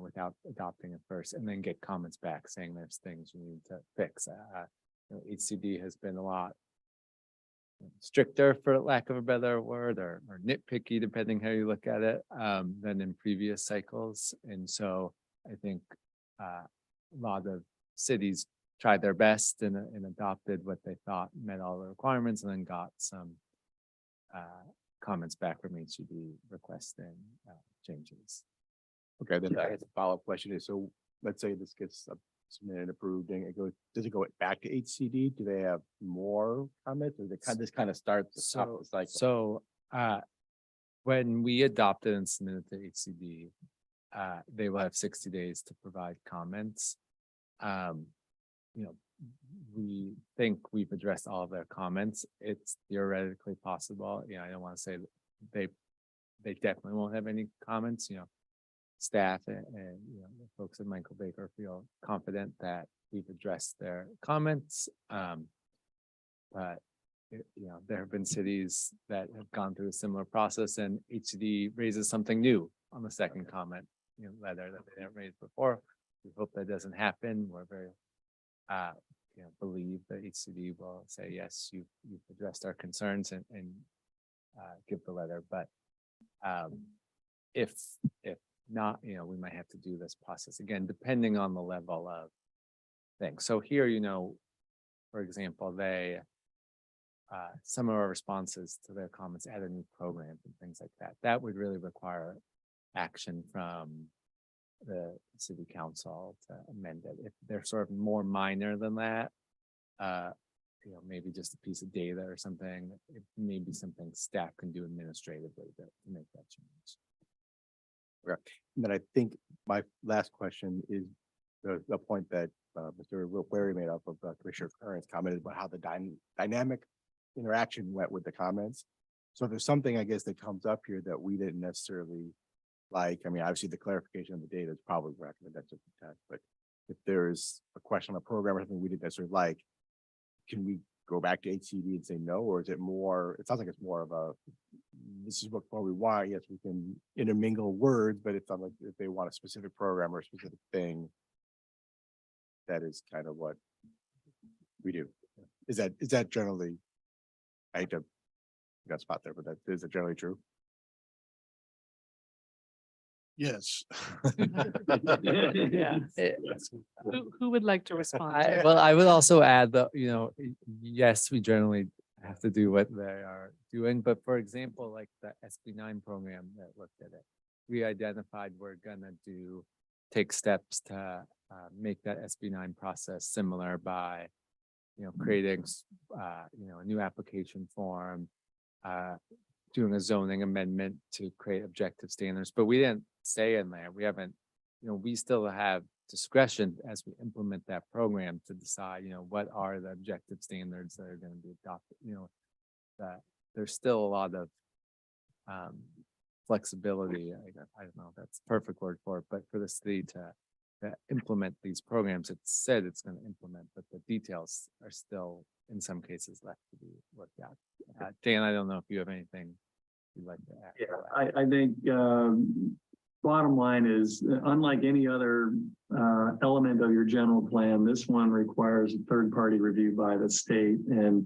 without adopting it first and then get comments back saying there's things we need to fix. HCD has been a lot stricter, for lack of a better word, or nitpicky, depending how you look at it, than in previous cycles. And so I think a lot of cities tried their best and adopted what they thought met all the requirements and then got some comments back from HCD requesting changes. Okay, then I guess a follow-up question is, so let's say this gets submitted and approved and does it go back to HCD? Do they have more comments or this kind of starts the top of the cycle? So when we adopted and submitted to HCD, they will have 60 days to provide comments. We think we've addressed all of their comments. It's theoretically possible. I don't want to say that they definitely won't have any comments. Staff and the folks at Michael Baker feel confident that we've addressed their comments. But there have been cities that have gone through a similar process and HCD raises something new on the second comment letter that they didn't raise before. We hope that doesn't happen. We're very believe that HCD will say, yes, you've addressed our concerns and give the letter. But if not, we might have to do this process again, depending on the level of things. So here, for example, they some of our responses to their comments added new programs and things like that. That would really require action from the city council to amend it. If they're sort of more minor than that, maybe just a piece of data or something, it may be something staff can do administratively to make that change. Okay. And then I think my last question is the point that Mr. Wary made up of Commissioner Curran's commented about how the dynamic interaction went with the comments. So there's something, I guess, that comes up here that we didn't necessarily like. I mean, obviously the clarification of the data is probably recommended, that's just a test, but if there's a question on a program or something we didn't necessarily like, can we go back to HCD and say no? Or is it more, it sounds like it's more of a, this is what we want. Yes, we can intermingle words, but it's not like if they want a specific program or a specific thing, that is kind of what we do. Is that generally, I hate to got a spot there, but is it generally true? Yes. Yeah. Who would like to respond? Well, I would also add that, yes, we generally have to do what they are doing, but for example, like the SB9 program that looked at it, we identified we're gonna take steps to make that SB9 process similar by, creating, a new application form, doing a zoning amendment to create objective standards, but we didn't say in there, we haven't, we still have discretion as we implement that program to decide, what are the objective standards that are going to be adopted, that there's still a lot of flexibility. I don't know if that's the perfect word for it, but for the city to implement these programs, it's said it's going to implement, but the details are still in some cases left to be worked out. Dan, I don't know if you have anything you'd like to add. Yeah, I think bottom line is, unlike any other element of your general plan, this one requires a third-party review by the state, and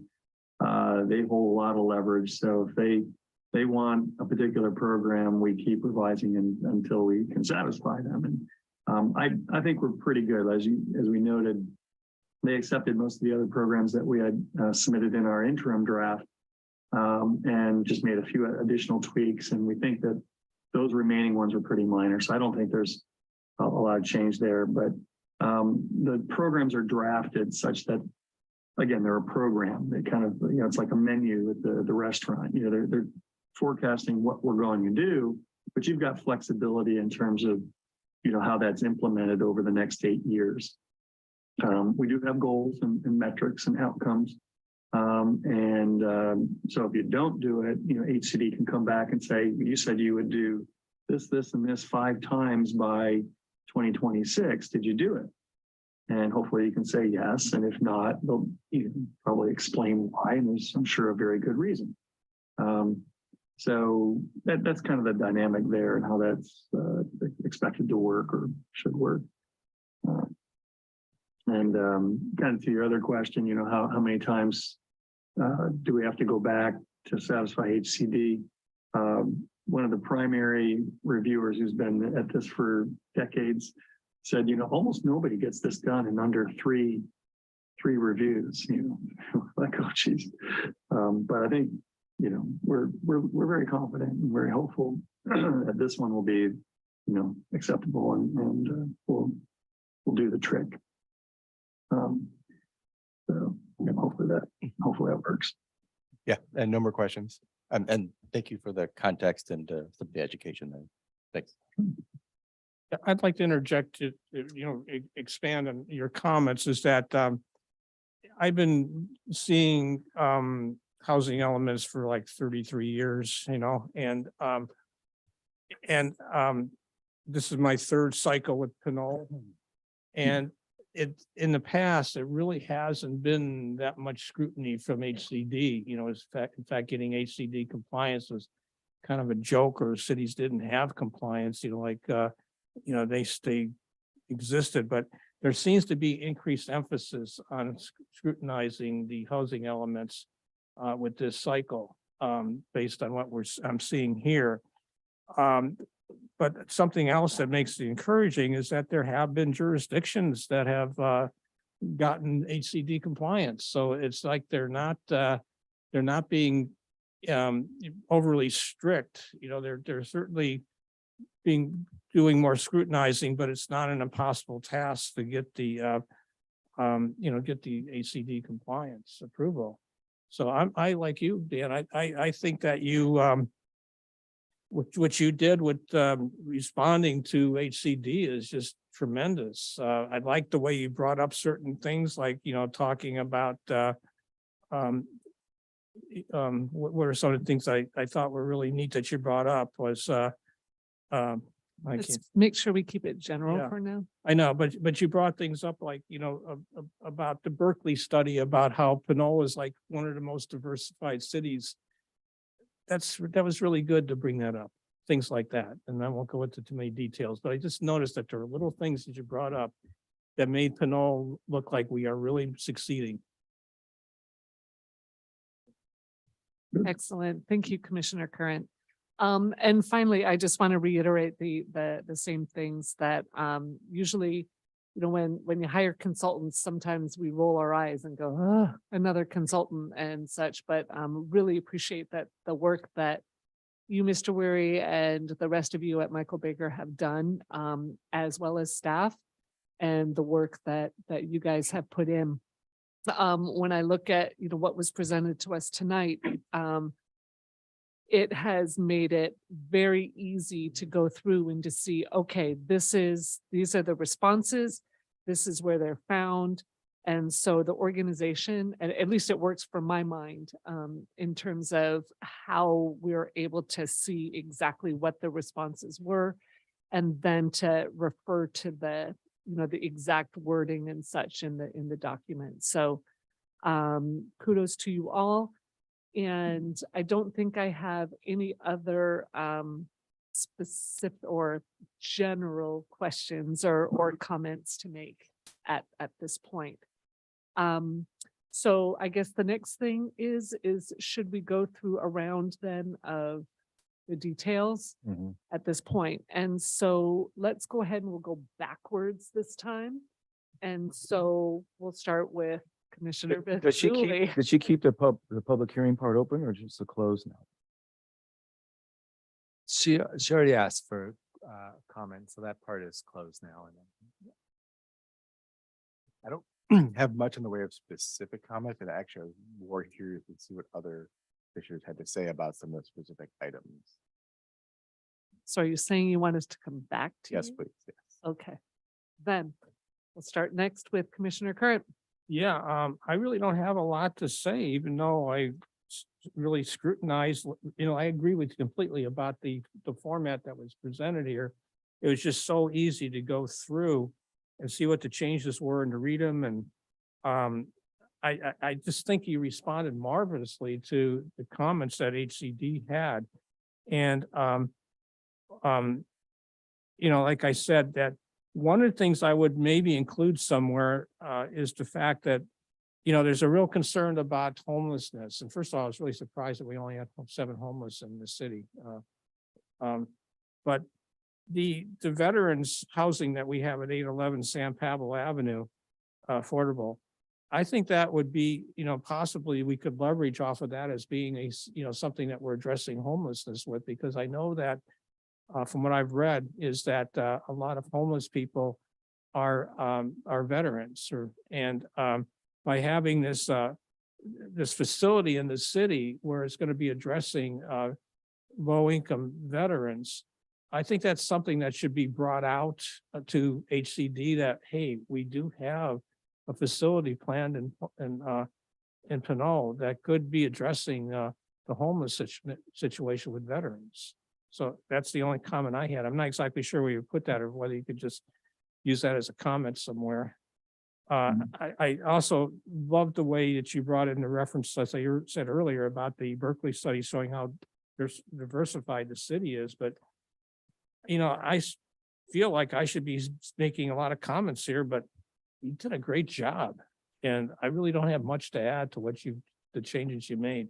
they hold a lot of leverage. So if they want a particular program, we keep revising until we can satisfy them. And I think we're pretty good. As we noted, they accepted most of the other programs that we had submitted in our interim draft, and just made a few additional tweaks. And we think that those remaining ones are pretty minor. So I don't think there's a lot of change there, but the programs are drafted such that, again, they're a program. They kind of, it's like a menu at the restaurant. They're forecasting what we're going to do, but you've got flexibility in terms of, how that's implemented over the next 8 years. We do have goals and metrics and outcomes. So if you don't do it, HCD can come back and say, you said you would do this, this, and this 5 times by 2026. Did you do it? And hopefully you can say yes. And if not, they'll probably explain why. And there's, I'm sure, a very good reason. So that's kind of the dynamic there and how that's expected to work or should work. And kind of to your other question, how many times do we have to go back to satisfy HCD? One of the primary reviewers who's been at this for decades said, almost nobody gets this done in under three reviews. Like, oh geez. But I think we're very confident and very hopeful that this one will be acceptable and we'll do the trick. So hopefully that works. Yeah, and no more questions. And thank you for the context and some of the education there. Thanks. I'd like to interject to, expand on your comments is that I've been seeing housing elements for like 33 years, and this is my 3rd cycle with Pinole. And in the past, it really hasn't been that much scrutiny from HCD. In fact, getting HCD compliance was kind of a joke, or cities didn't have compliance, they existed, but there seems to be increased emphasis on scrutinizing the housing elements with this cycle, based on what I'm seeing here. But something else that makes it encouraging is that there have been jurisdictions that have gotten HCD compliance. So it's like they're not being overly strict. They're certainly doing more scrutinizing, but it's not an impossible task to get the get the HCD compliance approval. So I like you, Dan. I think that you what you did with responding to HCD is just tremendous. I like the way you brought up certain things, like talking about what are some of the things I thought were really neat that you brought up was Let's make sure we keep it general Yeah. for now. I know, but you brought things up like, about the Berkeley study about how Pinole is like one of the most diversified cities. That was really good to bring that up, things like that. And I won't go into too many details, but I just noticed that there are little things that you brought up that made Pinole look like we are really succeeding. Excellent. Thank you, Commissioner Curran. And finally, I just want to reiterate the same things that usually, when you hire consultants, sometimes we roll our eyes and go, oh, another consultant and such, but really appreciate that the work that you, Mr. Weary, and the rest of you at Michael Baker have done, as well as staff, and the work that you guys have put in. When I look at, what was presented to us tonight, it has made it very easy to go through and to see, okay, these are the responses, this is where they're found. And so the organization, and at least it works for my mind, in terms of how we're able to see exactly what the responses were, and then to refer to the exact wording and such in the document. So kudos to you all. And I don't think I have any other specific or general questions or comments to make at this point. So I guess the next thing is should we go through a round then of the details at this point? And so let's go ahead and we'll go backwards this time. And so we'll start with Commissioner Does she Bethune. keep, did she keep the public hearing part open or just the closed now? She already asked for comment, so that part is closed now. And then I don't have much in the way of specific comments, and actually I was more curious to see what other officials had to say about some of the specific items. So are you saying you want us to come back to Yes, you? please. Yes. Okay, then we'll start next with Commissioner Current. Yeah, I really don't have a lot to say, even though I really scrutinized, I agree with you completely about the format that was presented here. It was just so easy to go through and see what the changes were and to read them. And I just think you responded marvelously to the comments that HCD had. And, like I said, that one of the things I would maybe include somewhere is the fact that, there's a real concern about homelessness. And first of all, I was really surprised that we only had 7 homeless in the city. But the veterans housing that we have at 811 San Pablo Avenue, affordable, I think that would be, possibly we could leverage off of that as being something that we're addressing homelessness with, because I know that from what I've read is that a lot of homeless people are veterans by having this facility in the city where it's going to be addressing low income veterans. I think that's something that should be brought out to HCD that, hey, we do have a facility planned in Pinole that could be addressing the homeless situation with veterans. So that's the only comment I had. I'm not exactly sure where you put that or whether you could just use that as a comment somewhere. I also love the way that you brought in the reference, as I said earlier, about the Berkeley study showing how diversified the city is. But, I feel like I should be making a lot of comments here, but you did a great job. And I really don't have much to add to the changes you made.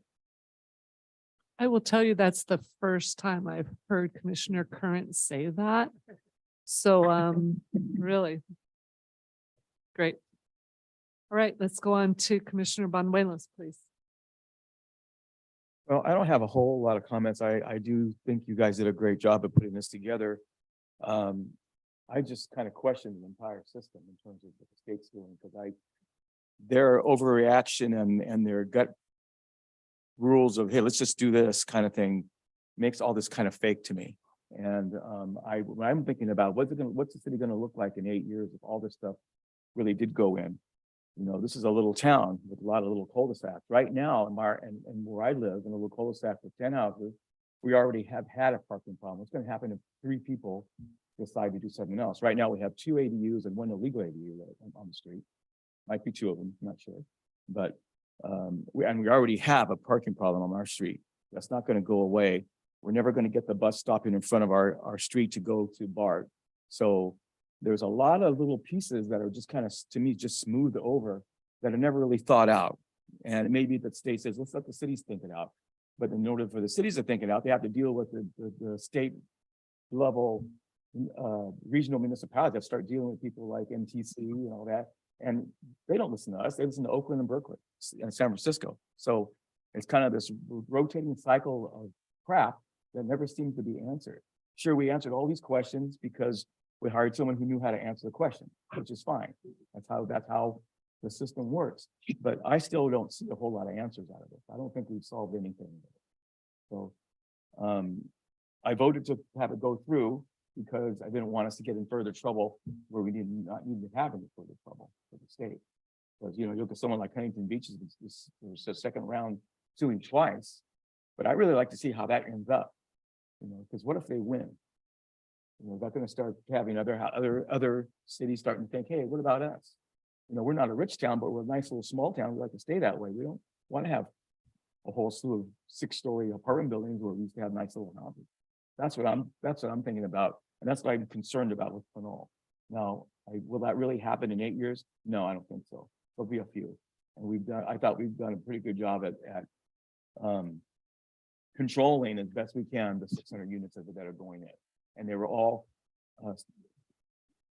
I will tell you, that's the first time I've heard Commissioner Current say that. So, really great. All right, let's go on to Commissioner Banuelos, please. Well, I don't have a whole lot of comments. I do think you guys did a great job of putting this together. I just kind of question the entire system in terms of what the state's doing, because their overreaction and their gut rules of, hey, let's just do this kind of thing makes all this kind of fake to me. And when I'm thinking about what's the city going to look like in 8 years if all this stuff really did go in. This is a little town with a lot of little cul-de-sacs. Right now, and where I live in a little cul-de-sac with 10 houses, we already have had a parking problem. What's going to happen if 3 people decide to do something else? Right now, we have 2 ADUs and 1 illegal ADU on the street. Might be 2 of them, I'm not sure. But we already have a parking problem on our street. That's not going to go away. We're never going to get the bus stopping in front of our street to go to BART. So there's a lot of little pieces that are just kind of, to me, just smoothed over that are never really thought out. And maybe the state says, let's let the cities think it out. But in order for the cities to think it out, they have to deal with the state level regional municipalities that start dealing with people like MTC and all that. And they don't listen to us. They listen to Oakland and Berkeley and San Francisco. So it's kind of this rotating cycle of crap that never seems to be answered. Sure, we answered all these questions because we hired someone who knew how to answer the question, which is fine. That's how the system works. But I still don't see a whole lot of answers out of it. I don't think we've solved anything. So I voted to have it go through because I didn't want us to get in further trouble where we did not need to have any further trouble for the state. Because, you look at someone like Huntington Beach, there's a second round suing twice. But I really like to see how that ends up, because what if they win? They're going to start having other cities starting to think, hey, what about us? We're not a rich town, but we're a nice little small town. We like to stay that way. We don't want to have a whole slew of 6-story apartment buildings where we used to have nice little houses. That's what I'm thinking about. And that's what I'm concerned about with Pinole. Now, will that really happen in 8 years? No, I don't think so. There'll be a few. And I thought we've done a pretty good job at controlling as best we can the 600 units that are going in. And they were all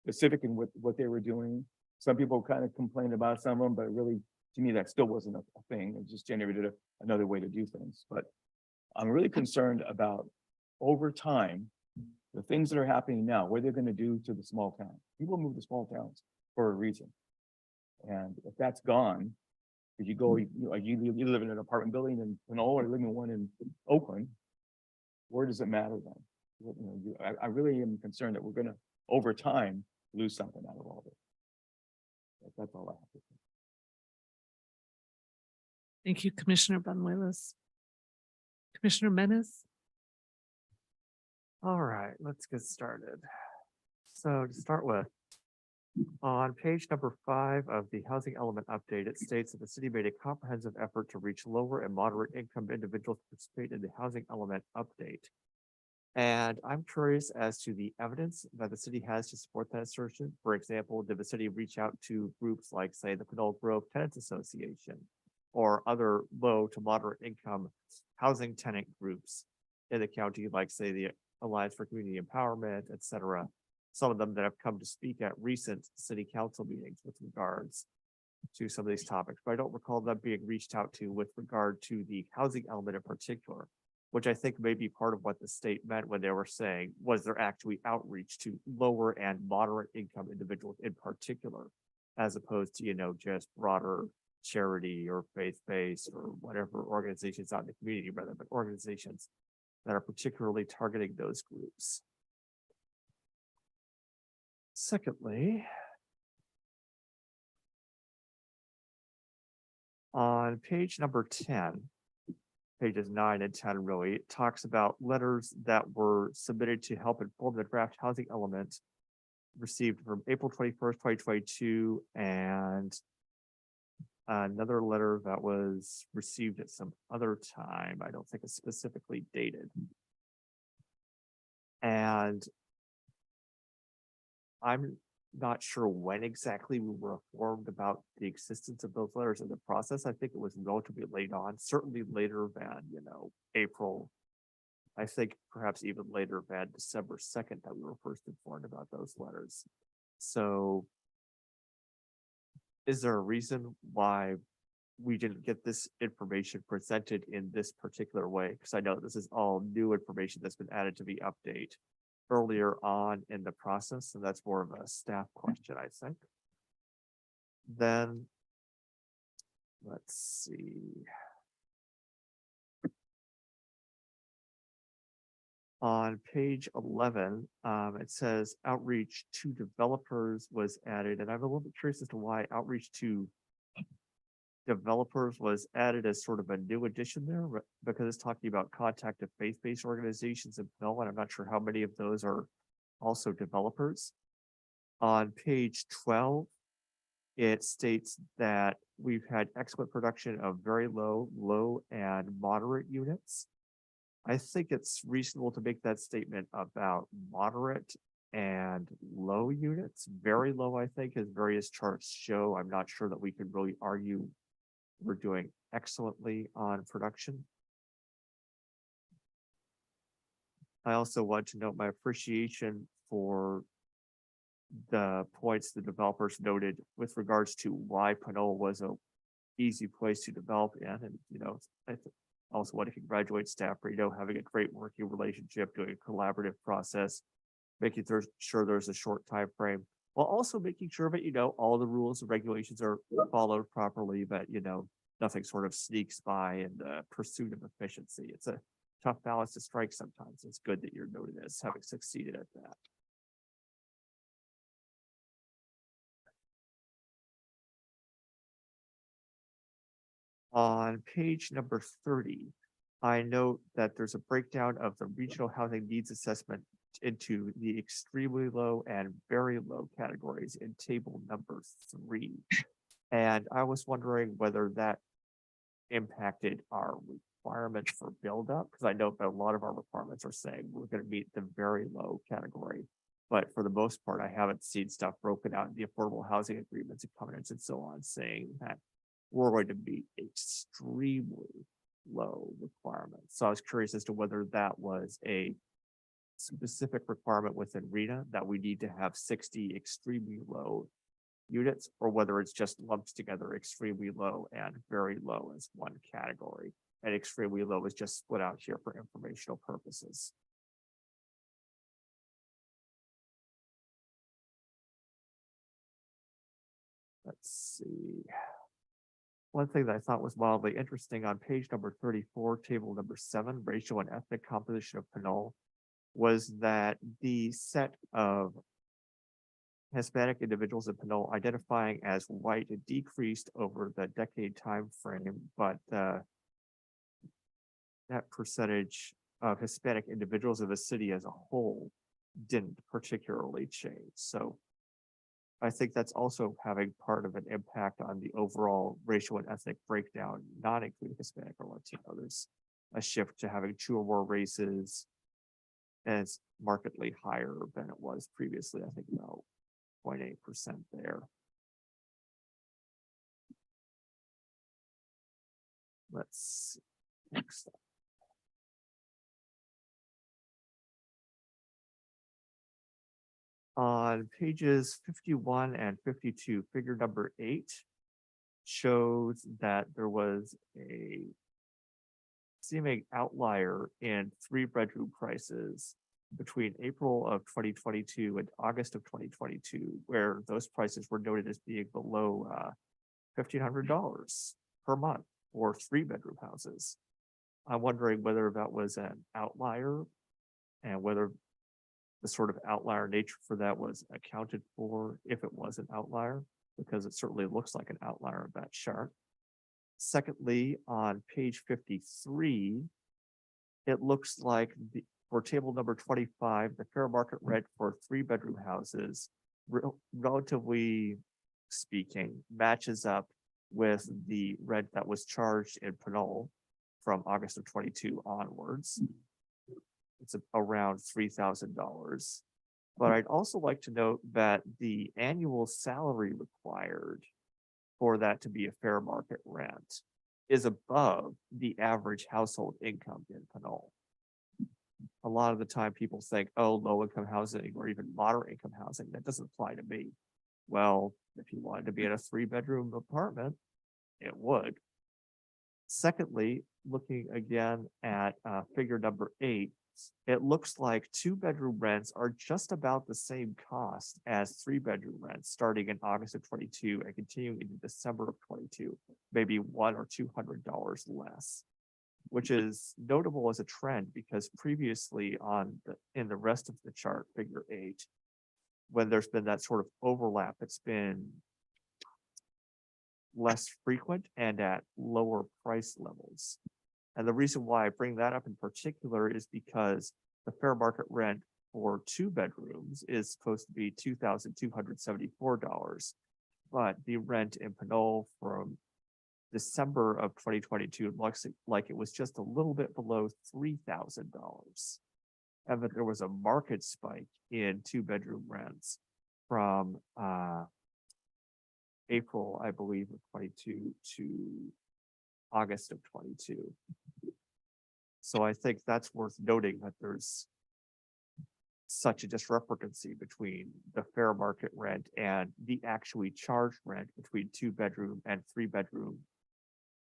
specific in what they were doing. Some people kind of complained about some of them, but really, to me, that still wasn't a thing. It just generated another way to do things. But I'm really concerned about over time, the things that are happening now, what they're going to do to the small town. People move to small towns for a reason. And if that's gone, if you go, you live in an apartment building in Pinole or you live in one in Oakland, where does it matter then? I really am concerned that we're going to, over time, lose something out of all this. That's all I have to say. Thank you, Commissioner Banuelos. Commissioner Menace? All right, let's get started. So to start with, on page number 5 of the housing element update, it states that the city made a comprehensive effort to reach lower and moderate income individuals to participate in the housing element update. And I'm curious as to the evidence that the city has to support that assertion. For example, did the city reach out to groups like, say, the Pinole Grove Tenants Association or other low to moderate income housing tenant groups in the county, like, say, the Alliance for Community Empowerment, et cetera? Some of them that have come to speak at recent city council meetings with regards to some of these topics, but I don't recall them being reached out to with regard to the housing element in particular, which I think may be part of what the state meant when they were saying, was there actually outreach to lower and moderate income individuals in particular, as opposed to, just broader charity or faith-based or whatever organizations out in the community, rather, but organizations that are particularly targeting those groups. Secondly, on page number 10, pages 9 and 10 really, it talks about letters that were submitted to help inform the draft housing element received from April 21st, 2022, and another letter that was received at some other time. I don't think it's specifically dated. And I'm not sure when exactly we were informed about the existence of those letters in the process. I think it was relatively late on, certainly later than, April. I think perhaps even later than December 2nd that we were first informed about those letters. So is there a reason why we didn't get this information presented in this particular way? Because I know this is all new information that's been added to the update earlier on in the process, and that's more of a staff question, I think. Then, let's see. On page 11, it says outreach to developers was added, and I'm a little bit curious as to why outreach to developers was added as sort of a new addition there, because it's talking about contact of faith-based organizations in Pinole, and I'm not sure how many of those are also developers. On page 12, it states that we've had excellent production of very low, low, and moderate units. I think it's reasonable to make that statement about moderate and low units. Very low, I think, as various charts show. I'm not sure that we can really argue we're doing excellently on production. I also want to note my appreciation for the points the developers noted with regards to why Pinole was a easy place to develop in. And, I also want to congratulate staff for, having a great working relationship, doing a collaborative process, making sure there's a short time frame, while also making sure that, all the rules and regulations are followed properly, but, nothing sort of sneaks by in the pursuit of efficiency. It's a tough balance to strike sometimes. It's good that you're noted as having succeeded at that. On page number 30, I note that there's a breakdown of the regional housing needs assessment into the extremely low and very low categories in table number 3. And I was wondering whether that impacted our requirements for buildup, because I know that a lot of our requirements are saying we're gonna meet the very low category. But for the most part, I haven't seen stuff broken out in the affordable housing agreements and covenants and so on, saying that we're going to meet extremely low requirements. So I was curious as to whether that was a specific requirement within RENA that we need to have 60 extremely low units, or whether it's just lumped together extremely low and very low as one category. And extremely low is just split out here for informational purposes. Let's see. One thing that I thought was wildly interesting on page number 34, table number 7, racial and ethnic composition of Pinole, was that the set of Hispanic individuals in Pinole identifying as white decreased over the decade time frame, but that percentage of Hispanic individuals of the city as a whole didn't particularly change. So I think that's also having part of an impact on the overall racial and ethnic breakdown, not including Hispanic or Latino. There's a shift to having 2 or more races, and it's markedly higher than it was previously. I think about 0.8% there. Let's see. Next up. On pages 51 and 52, figure number 8 shows that there was a seeming outlier in 3-bedroom prices between April of 2022 and August of 2022, where those prices were noted as being below $1,500 per month for 3-bedroom houses. I'm wondering whether that was an outlier and whether the sort of outlier nature for that was accounted for, if it was an outlier, because it certainly looks like an outlier of that chart. Secondly, on page 53, it looks like for table number 25, the fair market rent for 3-bedroom houses, relatively speaking, matches up with the rent that was charged in Pinole from August of 22 onwards. It's around $3,000. But I'd also like to note that the annual salary required for that to be a fair market rent is above the average household income in Pinole. A lot of the time people think, oh, low income housing or even moderate income housing, that doesn't apply to me. Well, if you wanted to be in a 3-bedroom apartment, it would. Secondly, looking again at figure number 8, it looks like 2-bedroom rents are just about the same cost as 3-bedroom rents, starting in August of 22 and continuing into December of 22, maybe $100 or $200 less, which is notable as a trend because previously in the rest of the chart, figure 8, when there's been that sort of overlap, it's been less frequent and at lower price levels. And the reason why I bring that up in particular is because the fair market rent for 2 bedrooms is supposed to be $2,274, but the rent in Pinole from December of 2022 looks like it was just a little bit below $3,000, and that there was a market spike in 2-bedroom rents from April, I believe, of 22 to August of 22. So I think that's worth noting that there's such a discrepancy between the fair market rent and the actually charged rent between 2-bedroom and 3-bedroom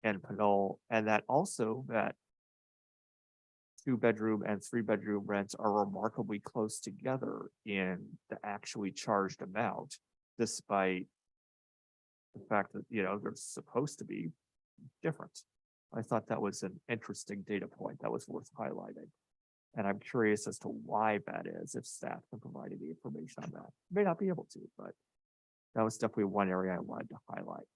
and Pinole, and that also that 2-bedroom and 3-bedroom rents are remarkably close together in the actually charged amount, despite the fact that, they're supposed to be different. I thought that was an interesting data point that was worth highlighting. And I'm curious as to why that is, if staff can provide any information on that. May not be able to, but that was definitely one area I wanted to highlight.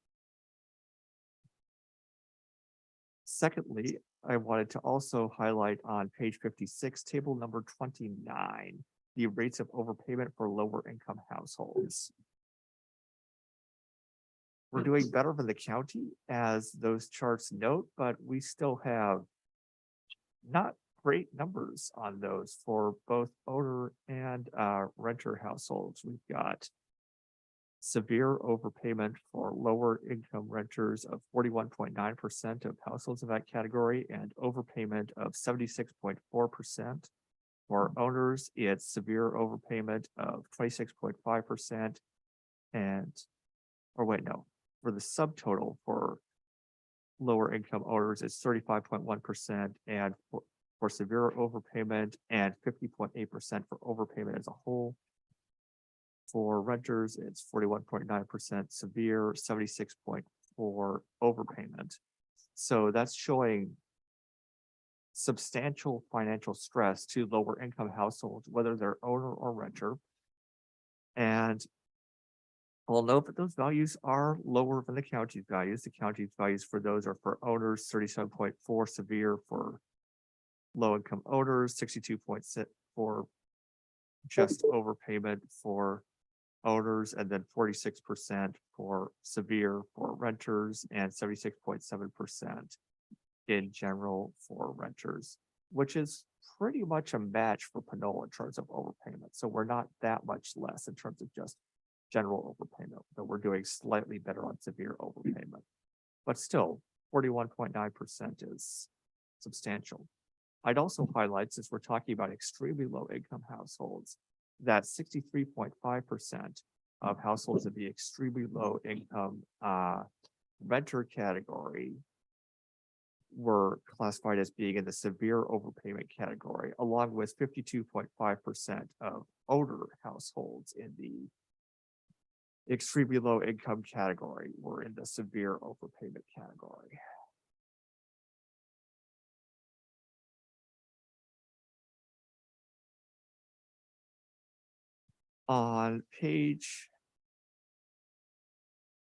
Secondly, I wanted to also highlight on page 56, table number 29, the rates of overpayment for lower income households. We're doing better than the county, as those charts note, but we still have not great numbers on those for both owner and renter households. We've got severe overpayment for lower income renters of 41.9% of households in that category, and overpayment of 76.4%. For owners, it's severe overpayment of 26.5%. For the subtotal for lower income owners, it's 35.1%, and for severe overpayment and 50.8% for overpayment as a whole. For renters, it's 41.9% severe, 76.4% overpayment. So that's showing substantial financial stress to lower income households, whether they're owner or renter. And we'll note that those values are lower than the county's values. The county's values for those are for owners, 37.4 severe for low income owners, 62.6 for just overpayment for owners, and then 46% for severe for renters, and 76.7% in general for renters, which is pretty much a match for Pinole in terms of overpayment. So we're not that much less in terms of just general overpayment, but we're doing slightly better on severe overpayment. But still, 41.9% is substantial. I'd also highlight, since we're talking about extremely low income households, that 63.5% of households in the extremely low income renter category were classified as being in the severe overpayment category, along with 52.5% of older households in the extremely low income category were in the severe overpayment category. On page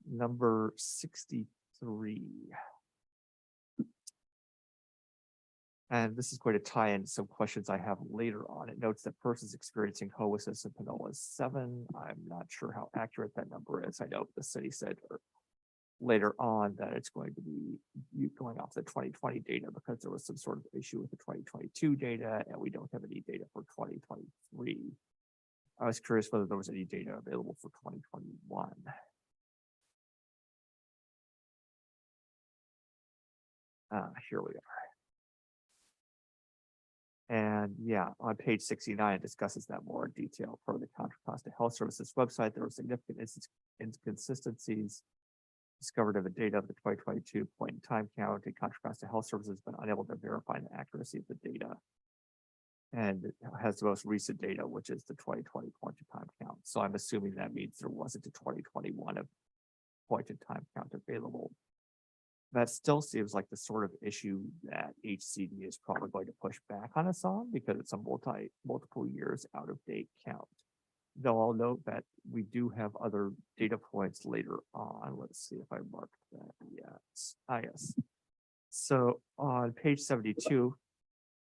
number 63. And this is going to tie in some questions I have later on. It notes that persons experiencing homelessness in Pinole is 7. I'm not sure how accurate that number is. I know the city said later on that it's going to be going off the 2020 data because there was some sort of issue with the 2022 data, and we don't have any data for 2023. I was curious whether there was any data available for 2021. Here we are. And yeah, on page 69, it discusses that more in detail. Per the Contra Costa Health Services website, there were significant inconsistencies discovered in the data of the 2022 point in time count, and Contra Costa Health Services has been unable to verify the accuracy of the data. And it has the most recent data, which is the 2020 point in time count. So I'm assuming that means there wasn't a 2021 point in time count available. That still seems like the sort of issue that HCD is probably going to push back on us on, because it's a multiple years out of date count. Though I'll note that we do have other data points later on. Let's see if I marked that yet. Yes. So on page 72,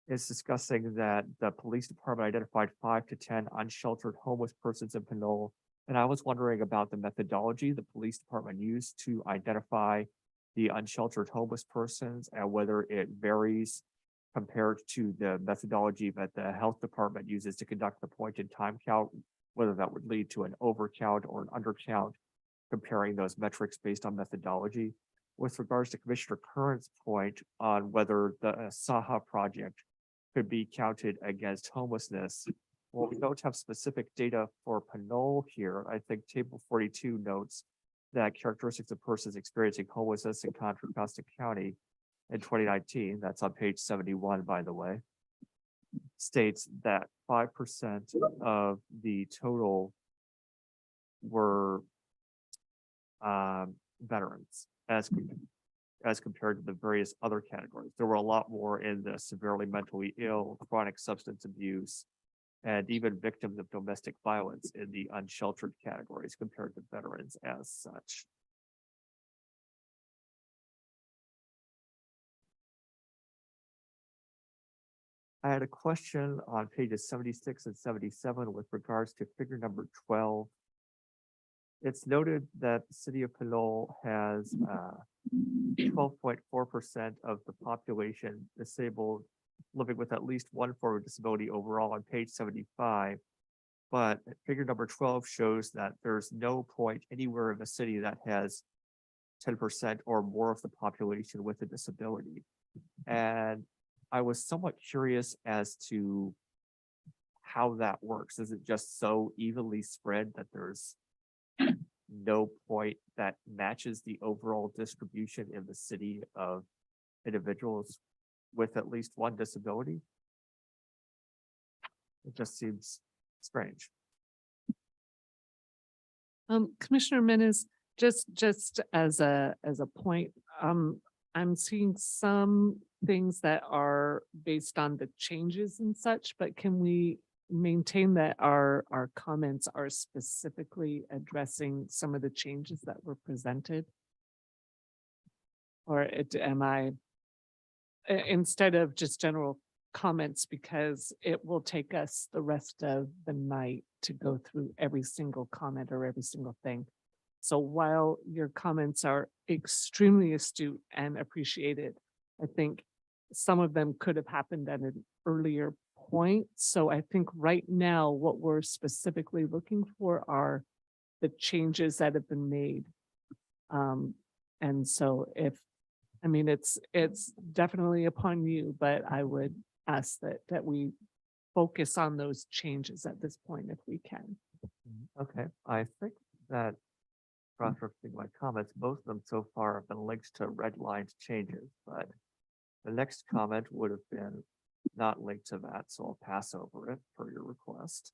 it's discussing that the police department identified 5 to 10 unsheltered homeless persons in Pinole. And I was wondering about the methodology the police department used to identify the unsheltered homeless persons, and whether it varies compared to the methodology that the health department uses to conduct the point in time count, whether that would lead to an overcount or an undercount, comparing those metrics based on methodology. With regards to Commissioner Curran's point on whether the Saha project could be counted against homelessness, well, we don't have specific data for Pinole here. I think table 42 notes that characteristics of persons experiencing homelessness in Contra Costa County in 2019, that's on page 71, by the way, states that 5% of the total were veterans as compared to the various other categories. There were a lot more in the severely mentally ill, chronic substance abuse, and even victims of domestic violence in the unsheltered categories compared to veterans as such. I had a question on pages 76 and 77 with regards to figure number 12. It's noted that the city of Pinole has 12.4% of the population disabled living with at least one form of disability overall on page 75. But figure number 12 shows that there's no point anywhere in the city that has 10% or more of the population with a disability. And I was somewhat curious as to how that works. Is it just so evenly spread that there's no point that matches the overall distribution in the city of individuals with at least one disability? It just seems strange. Commissioner Menes, just as a point, I'm seeing some things that are based on the changes and such, but can we maintain that our comments are specifically addressing some of the changes that were presented? Or am I, instead of just general comments, because it will take us the rest of the night to go through every single comment or every single thing. So while your comments are extremely astute and appreciated, I think some of them could have happened at an earlier point. So I think right now what we're specifically looking for are the changes that have been made. And so I mean, it's definitely upon you, but I would ask that we focus on those changes at this point if we can. Okay, I think that cross-referencing my comments, both of them so far have been linked to redlined changes, but the next comment would have been not linked to that, so I'll pass over it per your request.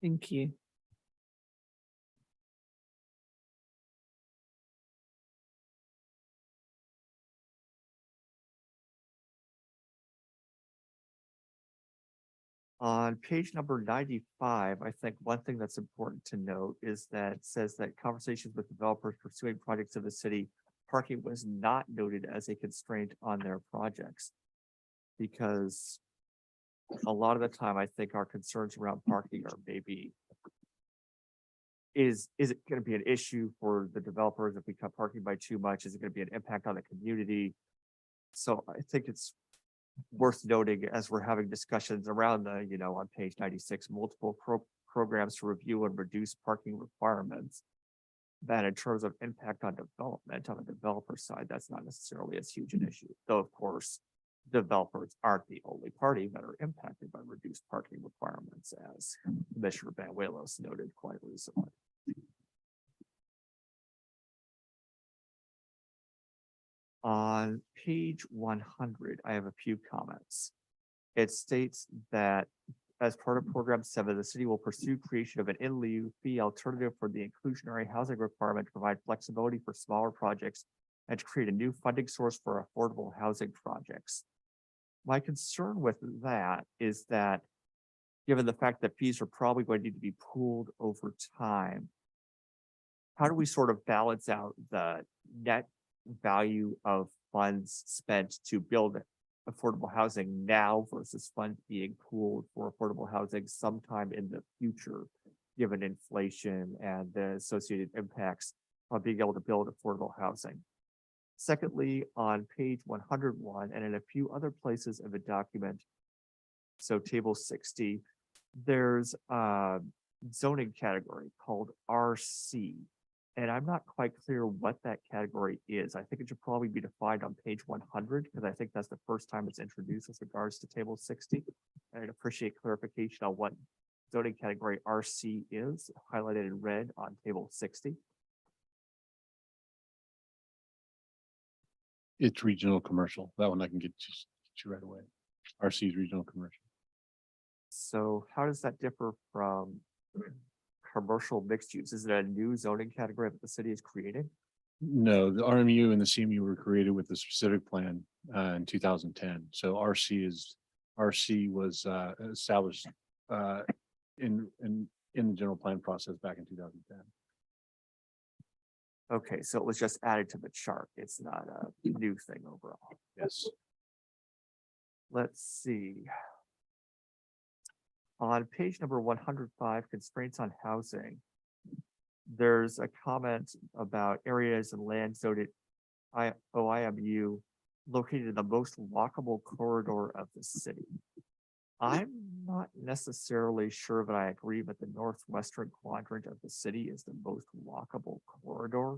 Thank you. On page number 95, I think one thing that's important to note is that it says that conversations with developers pursuing projects of the city, parking was not noted as a constraint on their projects. Because a lot of the time, I think our concerns around parking are maybe, is it going to be an issue for the developers if we cut parking by too much? Is it going to be an impact on the community? So I think it's worth noting as we're having discussions around the, on page 96, multiple programs to review and reduce parking requirements, that in terms of impact on development on the developer side, that's not necessarily as huge an issue. Though, of course, developers aren't the only party that are impacted by reduced parking requirements, as Commissioner Banuelos noted quite recently. On page 100, I have a few comments. It states that as part of program 7, the city will pursue creation of an in lieu fee alternative for the inclusionary housing requirement to provide flexibility for smaller projects and to create a new funding source for affordable housing projects. My concern with that is that given the fact that fees are probably going to need to be pooled over time, how do we sort of balance out the net value of funds spent to build affordable housing now versus funds being pooled for affordable housing sometime in the future, given inflation and the associated impacts on being able to build affordable housing? Secondly, on page 101 and in a few other places of the document, so table 60, there's a zoning category called RC. And I'm not quite clear what that category is. I think it should probably be defined on page 100 because I think that's the first time it's introduced with regards to table 60. And I'd appreciate clarification on what zoning category RC is, highlighted in red on table 60. It's regional commercial. That one I can get you right away. RC is regional commercial. So how does that differ from commercial mixed use? Is it a new zoning category that the city is creating? No, the RMU and the CMU were created with a specific plan in 2010. So RC was established in the general plan process back in 2010. Okay, so it was just added to the chart. It's not a new thing overall. Yes. Let's see. On page number 105, constraints on housing, there's a comment about areas and land zoned OIMU located in the most walkable corridor of the city. I'm not necessarily sure that I agree that the northwestern quadrant of the city is the most walkable corridor.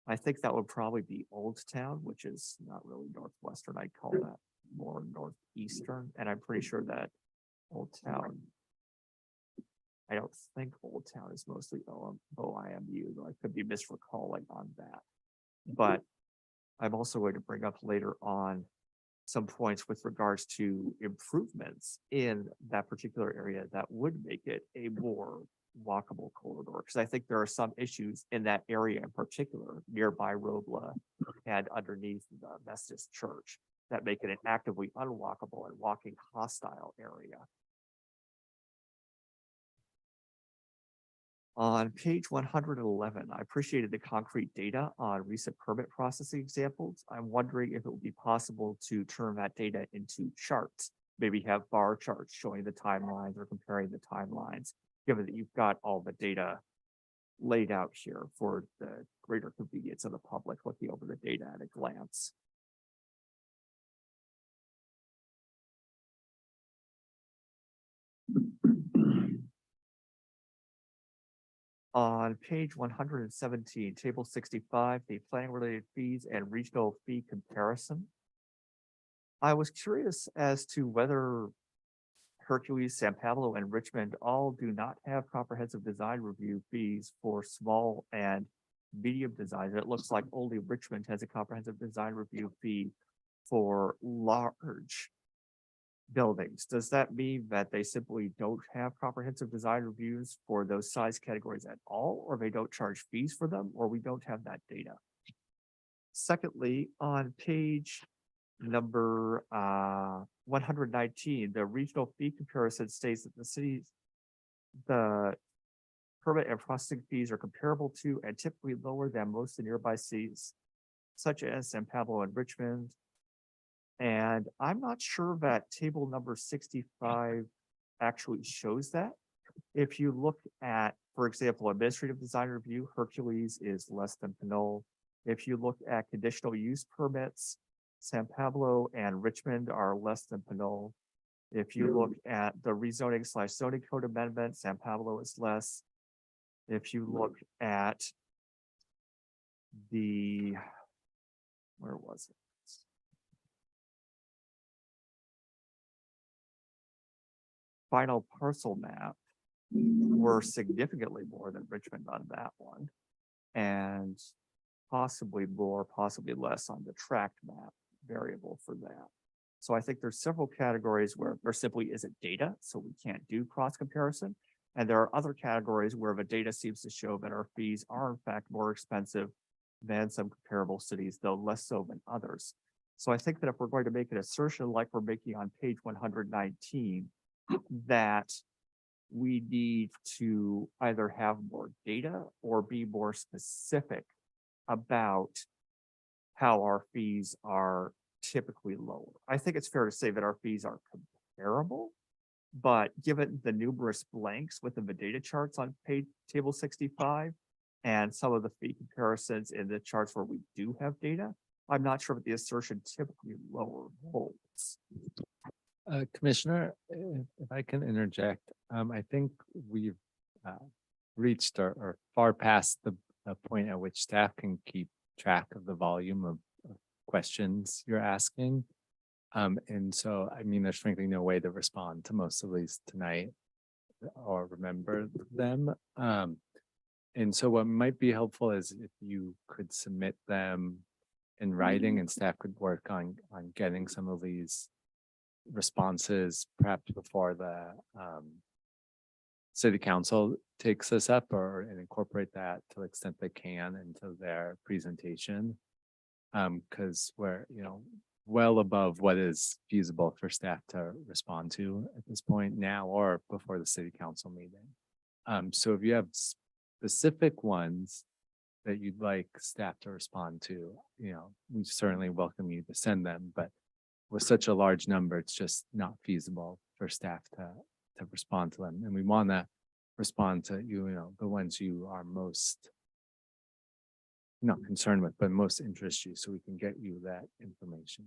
I think that would probably be Old Town, which is not really northwestern. I'd call that more northeastern, and I'm pretty sure that Old Town. I don't think Old Town is mostly OIMU, though I could be misrecalling on that. But I'm also going to bring up later on some points with regards to improvements in that particular area that would make it a more walkable corridor. Because I think there are some issues in that area in particular, nearby Robla and underneath the Methodist Church, that make it an actively unwalkable and walking hostile area. On page 111, I appreciated the concrete data on recent permit processing examples. I'm wondering if it would be possible to turn that data into charts, maybe have bar charts showing the timelines or comparing the timelines, given that you've got all the data laid out here for the greater convenience of the public looking over the data at a glance. On page 117, table 65, the planning related fees and regional fee comparison. I was curious as to whether Hercules, San Pablo, and Richmond all do not have comprehensive design review fees for small and medium designs. It looks like only Richmond has a comprehensive design review fee for large buildings. Does that mean that they simply don't have comprehensive design reviews for those size categories at all, or they don't charge fees for them, or we don't have that data? Secondly, on page number 119, the regional fee comparison states that the permit and processing fees are comparable to and typically lower than most of the nearby cities, such as San Pablo and Richmond. And I'm not sure that table number 65 actually shows that. If you look at, for example, administrative design review, Hercules is less than Pinole. If you look at conditional use permits, San Pablo and Richmond are less than Pinole. If you look at the rezoning / zoning code amendment, San Pablo is less. If you look at the, where was it? Final parcel map, were significantly more than Richmond on that one. And possibly more, possibly less on the tract map variable for that. So I think there's several categories where there simply isn't data, so we can't do cross comparison. And there are other categories where the data seems to show that our fees are in fact more expensive than some comparable cities, though less so than others. So I think that if we're going to make an assertion like we're making on page 119, that we need to either have more data or be more specific about how our fees are typically lower. I think it's fair to say that our fees are comparable, but given the numerous blanks within the data charts on page table 65 and some of the fee comparisons in the charts where we do have data, I'm not sure that the assertion typically lower holds. Commissioner, if I can interject, I think we've reached or far past the point at which staff can keep track of the volume of questions you're asking. And so, I mean, there's frankly no way to respond to most of these tonight or remember them. And so what might be helpful is if you could submit them in writing and staff could work on getting some of these responses perhaps before the city council takes this up or and incorporate that to the extent they can into their presentation. Because we're, well above what is feasible for staff to respond to at this point now or before the city council meeting. So if you have specific ones that you'd like staff to respond to, we certainly welcome you to send them, but with such a large number, it's just not feasible for staff to respond to them. And we want to respond to the ones you are most not concerned with, but most interest you, so we can get you that information.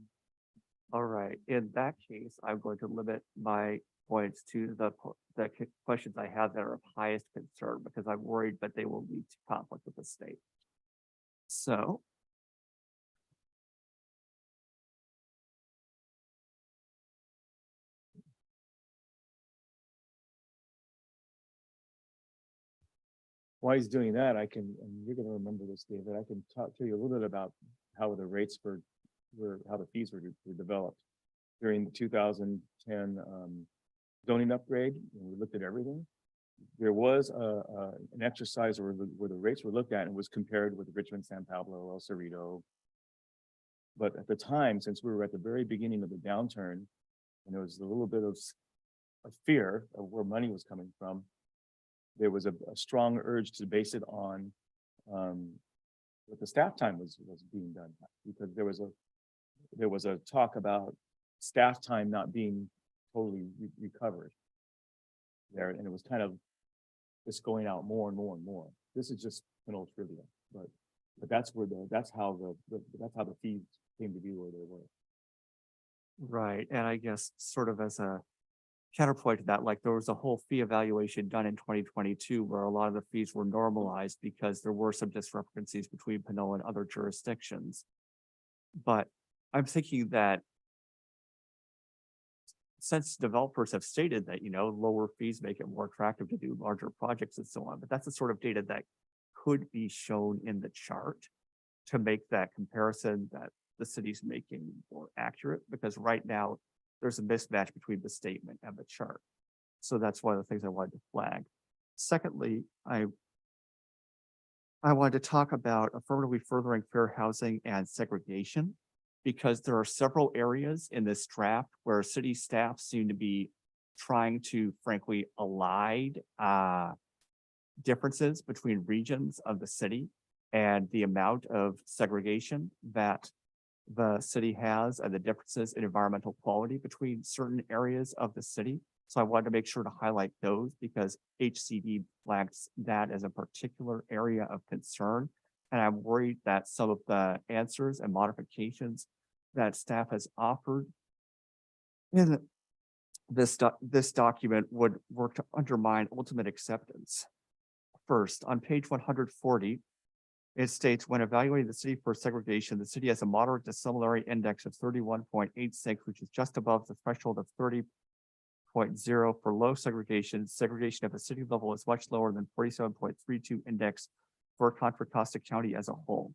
All right, in that case, I'm going to limit my points to the questions I have that are of highest concern, because I'm worried that they will lead to conflict with the state. So. While he's doing that, I can, and you're gonna remember this, David, I can tell you a little bit about how the rates how the fees were developed. During the 2010 zoning upgrade, when we looked at everything, there was an exercise where the rates were looked at and was compared with Richmond, San Pablo, El Cerrito. But at the time, since we were at the very beginning of the downturn, and there was a little bit of fear of where money was coming from, there was a strong urge to base it on what the staff time was being done, because there was a talk about staff time not being totally recovered there, and it was kind of just going out more and more and more. This is just an old trivia, but that's how the fees came to be where they were. Right, and I guess sort of as a counterpoint to that, like there was a whole fee evaluation done in 2022 where a lot of the fees were normalized because there were some discrepancies between Pinole and other jurisdictions. But I'm thinking that since developers have stated that, lower fees make it more attractive to do larger projects and so on, but that's the sort of data that could be shown in the chart to make that comparison that the city's making more accurate, because right now there's a mismatch between the statement and the chart. So that's one of the things I wanted to flag. Secondly, I wanted to talk about affirmatively furthering fair housing and segregation, because there are several areas in this draft where city staff seem to be trying to, frankly, elide differences between regions of the city and the amount of segregation that the city has and the differences in environmental quality between certain areas of the city. So I wanted to make sure to highlight those because HCD flags that as a particular area of concern. And I'm worried that some of the answers and modifications that staff has offered in this document would work to undermine ultimate acceptance. First, on page 140, it states, when evaluating the city for segregation, the city has a moderate dissimilarity index of 31.86, which is just above the threshold of 30.0 for low segregation. Segregation at the city level is much lower than 47.32 index for Contra Costa County as a whole.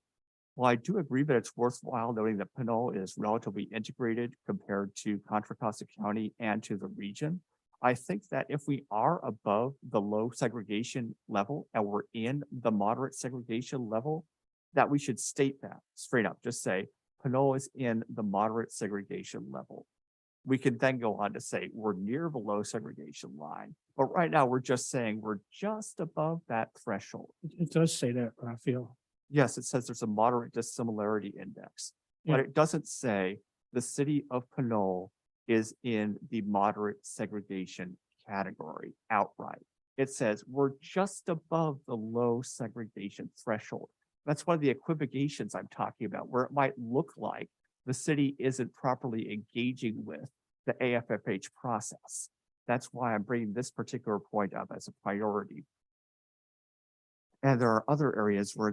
While I do agree that it's worthwhile noting that Pinole is relatively integrated compared to Contra Costa County and to the region, I think that if we are above the low segregation level and we're in the moderate segregation level, that we should state that straight up. Just say Pinole is in the moderate segregation level. We could then go on to say we're near the low segregation line, but right now we're just saying we're just above that threshold. It does say that, Raphael. Yes, it says there's a moderate dissimilarity index, but Yeah. it doesn't say the city of Pinole is in the moderate segregation category outright. It says we're just above the low segregation threshold. That's one of the equivocations I'm talking about, where it might look like the city isn't properly engaging with the AFFH process. That's why I'm bringing this particular point up as a priority. And there are other areas where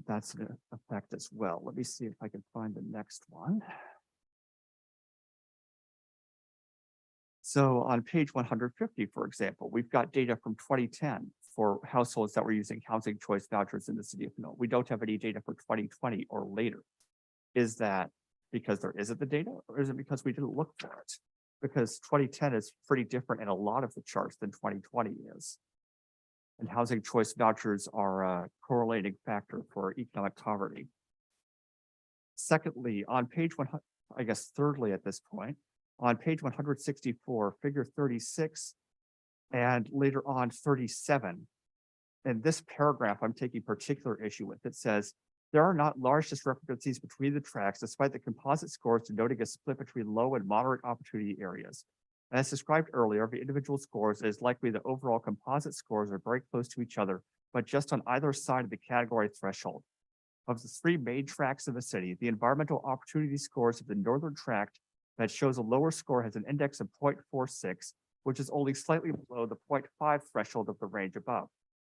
that's an effect as well. Let me see if I can find the next one. So on page 150, for example, we've got data from 2010 for households that were using housing choice vouchers in the city of Pinole. We don't have any data for 2020 or later. Is that because there isn't the data, or is it because we didn't look for it? Because 2010 is pretty different in a lot of the charts than 2020 is. And housing choice vouchers are a correlating factor for economic poverty. Secondly, on page 100, I guess thirdly at this point, on page 164, figure 36, and later on 37. In this paragraph, I'm taking particular issue with. It says, there are not large discrepancies between the tracks, despite the composite scores denoting a split between low and moderate opportunity areas. As described earlier, the individual scores, it is likely the overall composite scores are very close to each other, but just on either side of the category threshold. Of the three main tracts of the city, the environmental opportunity scores of the northern tract that shows a lower score has an index of 0.46, which is only slightly below the 0.5 threshold of the range above.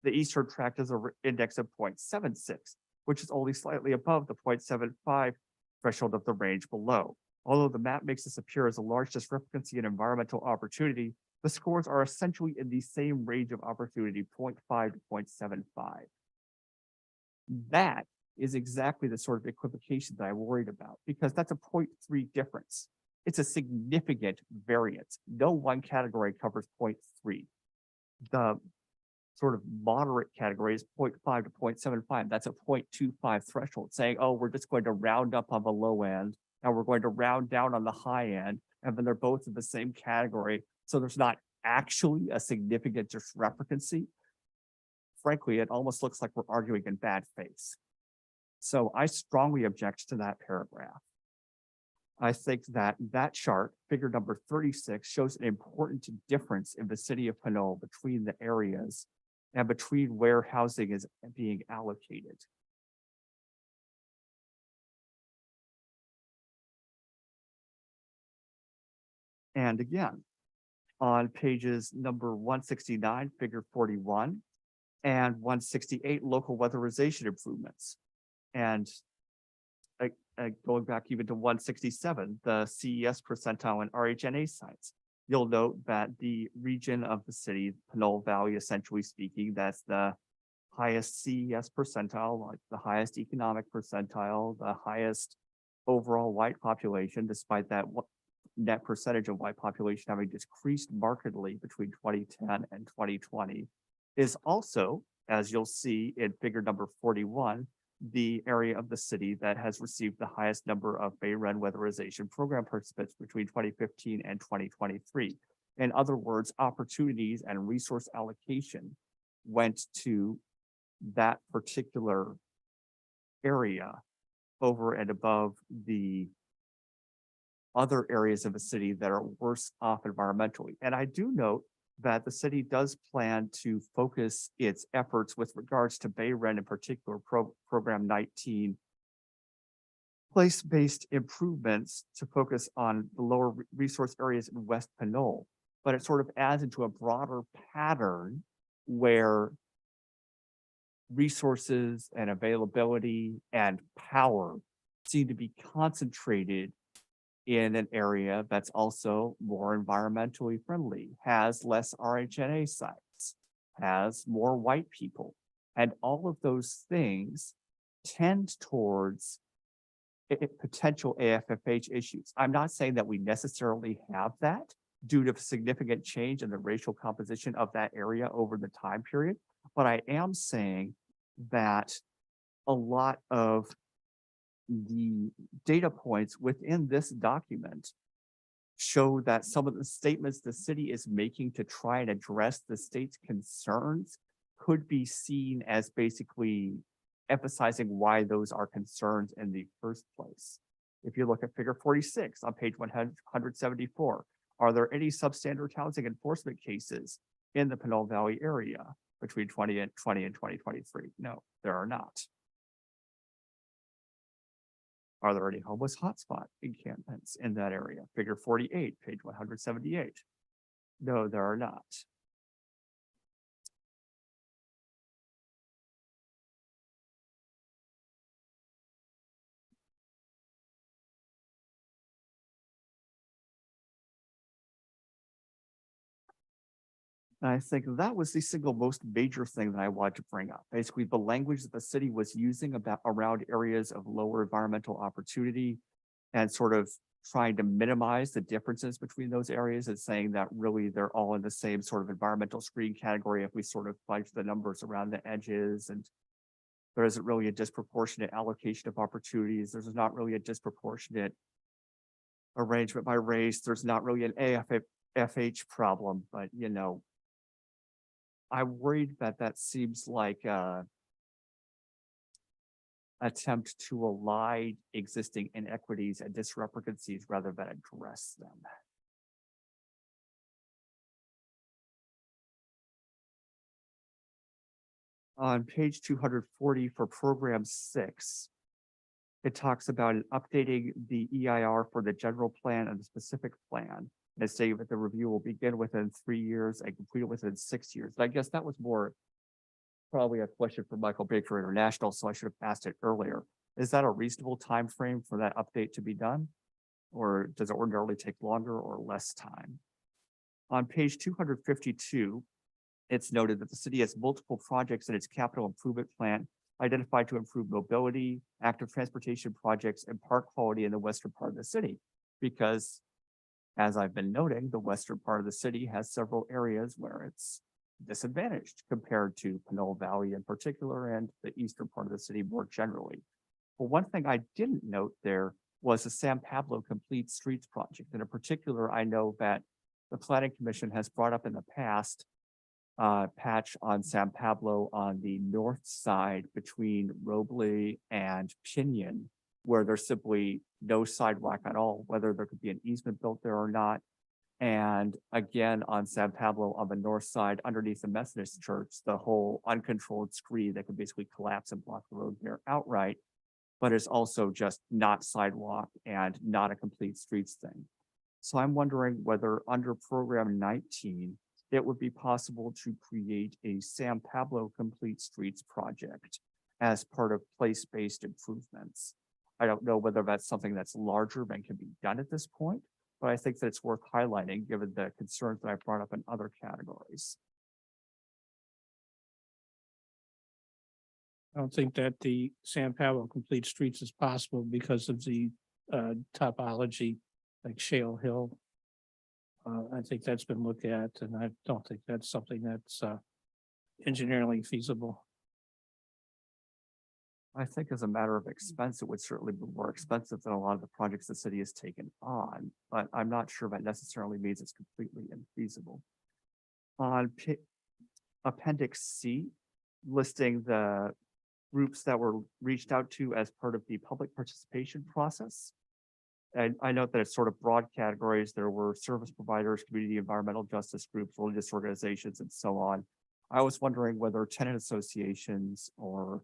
The eastern tract has an index of 0.76, which is only slightly above the 0.75 threshold of the range below. Although the map makes this appear as a large discrepancy in environmental opportunity, the scores are essentially in the same range of opportunity, 0.5 to 0.75. That is exactly the sort of equivocation that I worried about, because that's a 0.3 difference. It's a significant variance. No one category covers 0.3. The sort of moderate category is 0.5 to 0.75. That's a 0.25 threshold, saying, oh, we're just going to round up on the low end and we're going to round down on the high end, and then they're both in the same category. So there's not actually a significant discrepancy. Frankly, it almost looks like we're arguing in bad faith. So I strongly object to that paragraph. I think that that chart, figure number 36, shows an important difference in the city of Pinole between the areas and between where housing is being allocated. And again, on pages number 169, figure 41, and 168, local weatherization improvements. And going back even to 167, the CES percentile and RHNA sites, you'll note that the region of the city, Pinole Valley, essentially speaking, that's the highest CES percentile, like the highest economic percentile, the highest overall white population, despite that net percentage of white population having decreased markedly between 2010 and 2020, is also, as you'll see in figure number 41, the area of the city that has received the highest number of Bay Run weatherization program participants between 2015 and 2023. In other words, opportunities and resource allocation went to that particular area over and above the other areas of the city that are worse off environmentally. And I do note that the city does plan to focus its efforts with regards to Bay Run, in particular, program 19, place-based improvements to focus on the lower resource areas in West Pinole. But it sort of adds into a broader pattern where resources and availability and power seem to be concentrated in an area that's also more environmentally friendly, has less RHNA sites, has more white people. And all of those things tend towards potential AFFH issues. I'm not saying that we necessarily have that due to significant change in the racial composition of that area over the time period, but I am saying that a lot of the data points within this document show that some of the statements the city is making to try and address the state's concerns could be seen as basically emphasizing why those are concerns in the first place. If you look at figure 46 on page 174, are there any substandard housing enforcement cases in the Pinole Valley area between 2020 and 2023? No, there are not. Are there any homeless hotspot encampments in that area? Figure 48, page 178. No, there are not. And I think that was the single most major thing that I wanted to bring up. Basically, the language that the city was using around areas of lower environmental opportunity and sort of trying to minimize the differences between those areas and saying that really they're all in the same sort of environmental screen category if we sort of fudge the numbers around the edges, and there isn't really a disproportionate allocation of opportunities. There's not really a disproportionate arrangement by race. There's not really an AFFH problem, but you know, I'm worried that that seems like a attempt to align existing inequities and discrepancies rather than address them. On page 240 for program 6, it talks about updating the EIR for the general plan and the specific plan. And saying that the review will begin within 3 years and complete within 6 years. I guess that was more probably a question for Michael Baker International, so I should have asked it earlier. Is that a reasonable time frame for that update to be done? Or does it ordinarily take longer or less time? On page 252, it's noted that the city has multiple projects in its capital improvement plan identified to improve mobility, active transportation projects, and park quality in the western part of the city. Because, as I've been noting, the western part of the city has several areas where it's disadvantaged compared to Pinole Valley in particular and the eastern part of the city more generally. Well, one thing I didn't note there was the San Pablo Complete Streets project. And in particular, I know that the Planning Commission has brought up in the past patch on San Pablo on the north side between Robley and Pinion, where there's simply no sidewalk at all, whether there could be an easement built there or not. And again, on San Pablo on the north side, underneath the Methodist church, the whole uncontrolled scree that could basically collapse and block the road there outright, but it's also just not sidewalk and not a complete streets thing. So I'm wondering whether under program 19, it would be possible to create a San Pablo Complete Streets project as part of place-based improvements. I don't know whether that's something that's larger than can be done at this point, but I think that it's worth highlighting given the concerns that I brought up in other categories. I don't think that the San Pablo Complete Streets is possible because of the topology, like Shale Hill. I think that's been looked at, and I don't think that's something that's engineering feasible. I think as a matter of expense, it would certainly be more expensive than a lot of the projects the city has taken on, but I'm not sure that necessarily means it's completely infeasible. On Appendix C, listing the groups that were reached out to as part of the public participation process. And I note that it's sort of broad categories. There were service providers, community environmental justice groups, religious organizations, and so on. I was wondering whether tenant associations or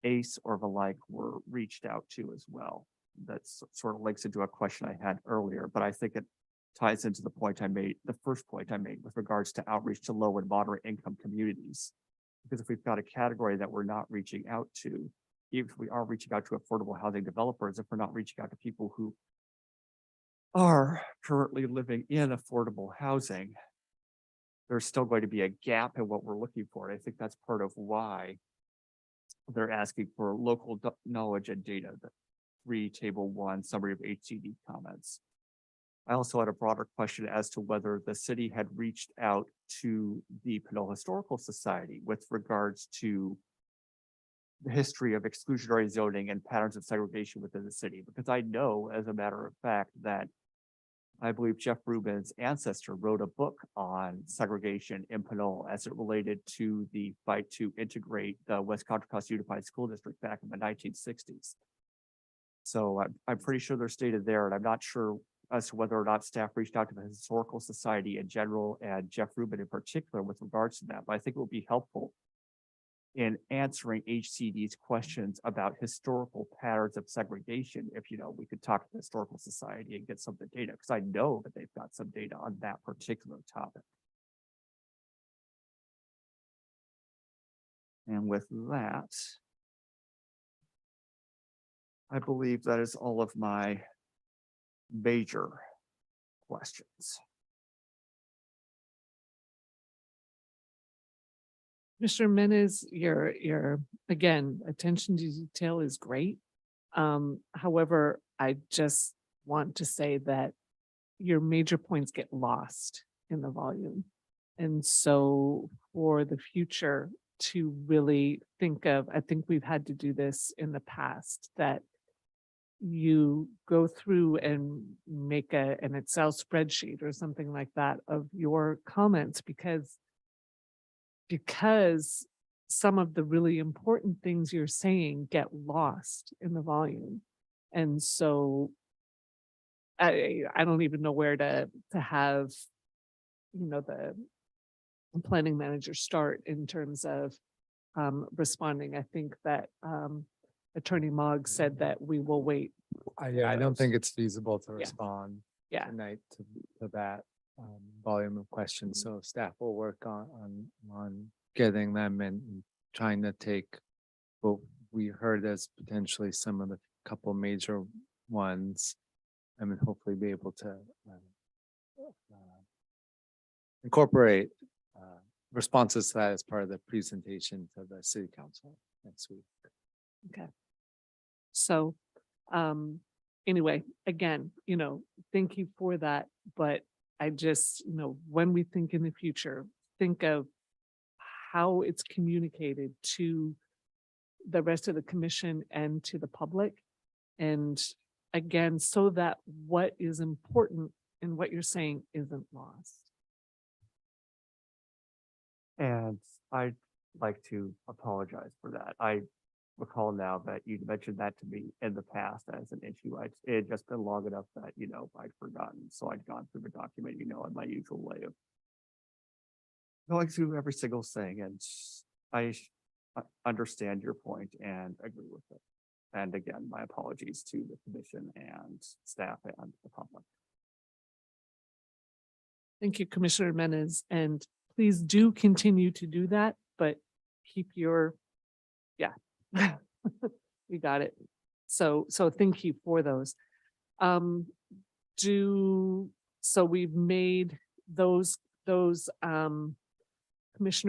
ACE or the like were reached out to as well. That sort of links into a question I had earlier, but I think it ties into the point I made, the first point I made with regards to outreach to low and moderate income communities. Because if we've got a category that we're not reaching out to, even if we are reaching out to affordable housing developers, if we're not reaching out to people who are currently living in affordable housing, there's still going to be a gap in what we're looking for. And I think that's part of why they're asking for local knowledge and data, the 3 table 1 summary of HCD comments. I also had a broader question as to whether the city had reached out to the Pinole Historical Society with regards to the history of exclusionary zoning and patterns of segregation within the city, because I know as a matter of fact that I believe Jeff Rubin's ancestor wrote a book on segregation in Pinole as it related to the fight to integrate the West Contra Costa Unified School District back in the 1960s. So I'm pretty sure they're stated there, and I'm not sure as to whether or not staff reached out to the Historical Society in general and Jeff Rubin in particular with regards to that. But I think it will be helpful in answering HCD's questions about historical patterns of segregation. If, we could talk to the Historical Society and get some of the data, because I know that they've got some data on that particular topic. And with that, I believe that is all of my major questions. Mr. Menes, your again, attention to detail is great. However, I just want to say that your major points get lost in the volume. And so for the future to really think of, I think we've had to do this in the past, that you go through and make an Excel spreadsheet or something like that of your comments, because some of the really important things you're saying get lost in the volume. And so I don't even know where to have, the planning manager start in terms of responding. I think that Attorney Mogg said that we will wait. I don't think it's feasible to Yeah. respond Yeah. tonight to that volume of questions. So staff will work on getting them and trying to take what we heard as potentially some of the couple major ones. I mean, hopefully be able to incorporate responses to that as part of the presentation to the city council next week. Okay. So, anyway, again, thank you for that, but I just, when we think in the future, think of how it's communicated to the rest of the commission and to the public. And again, so that what is important in what you're saying isn't lost. And I'd like to apologize for that. I recall now that you mentioned that to me in the past as an issue. It had just been long enough that, I'd forgotten. So I'd gone through the document, in my usual way of going through every single thing. And I understand your point and agree with it. And again, my apologies to the commission and staff and the public. Thank you, Commissioner Menez, and please do continue to do that, but keep your, we got it. So thank you for those. So we've made those, Commissioner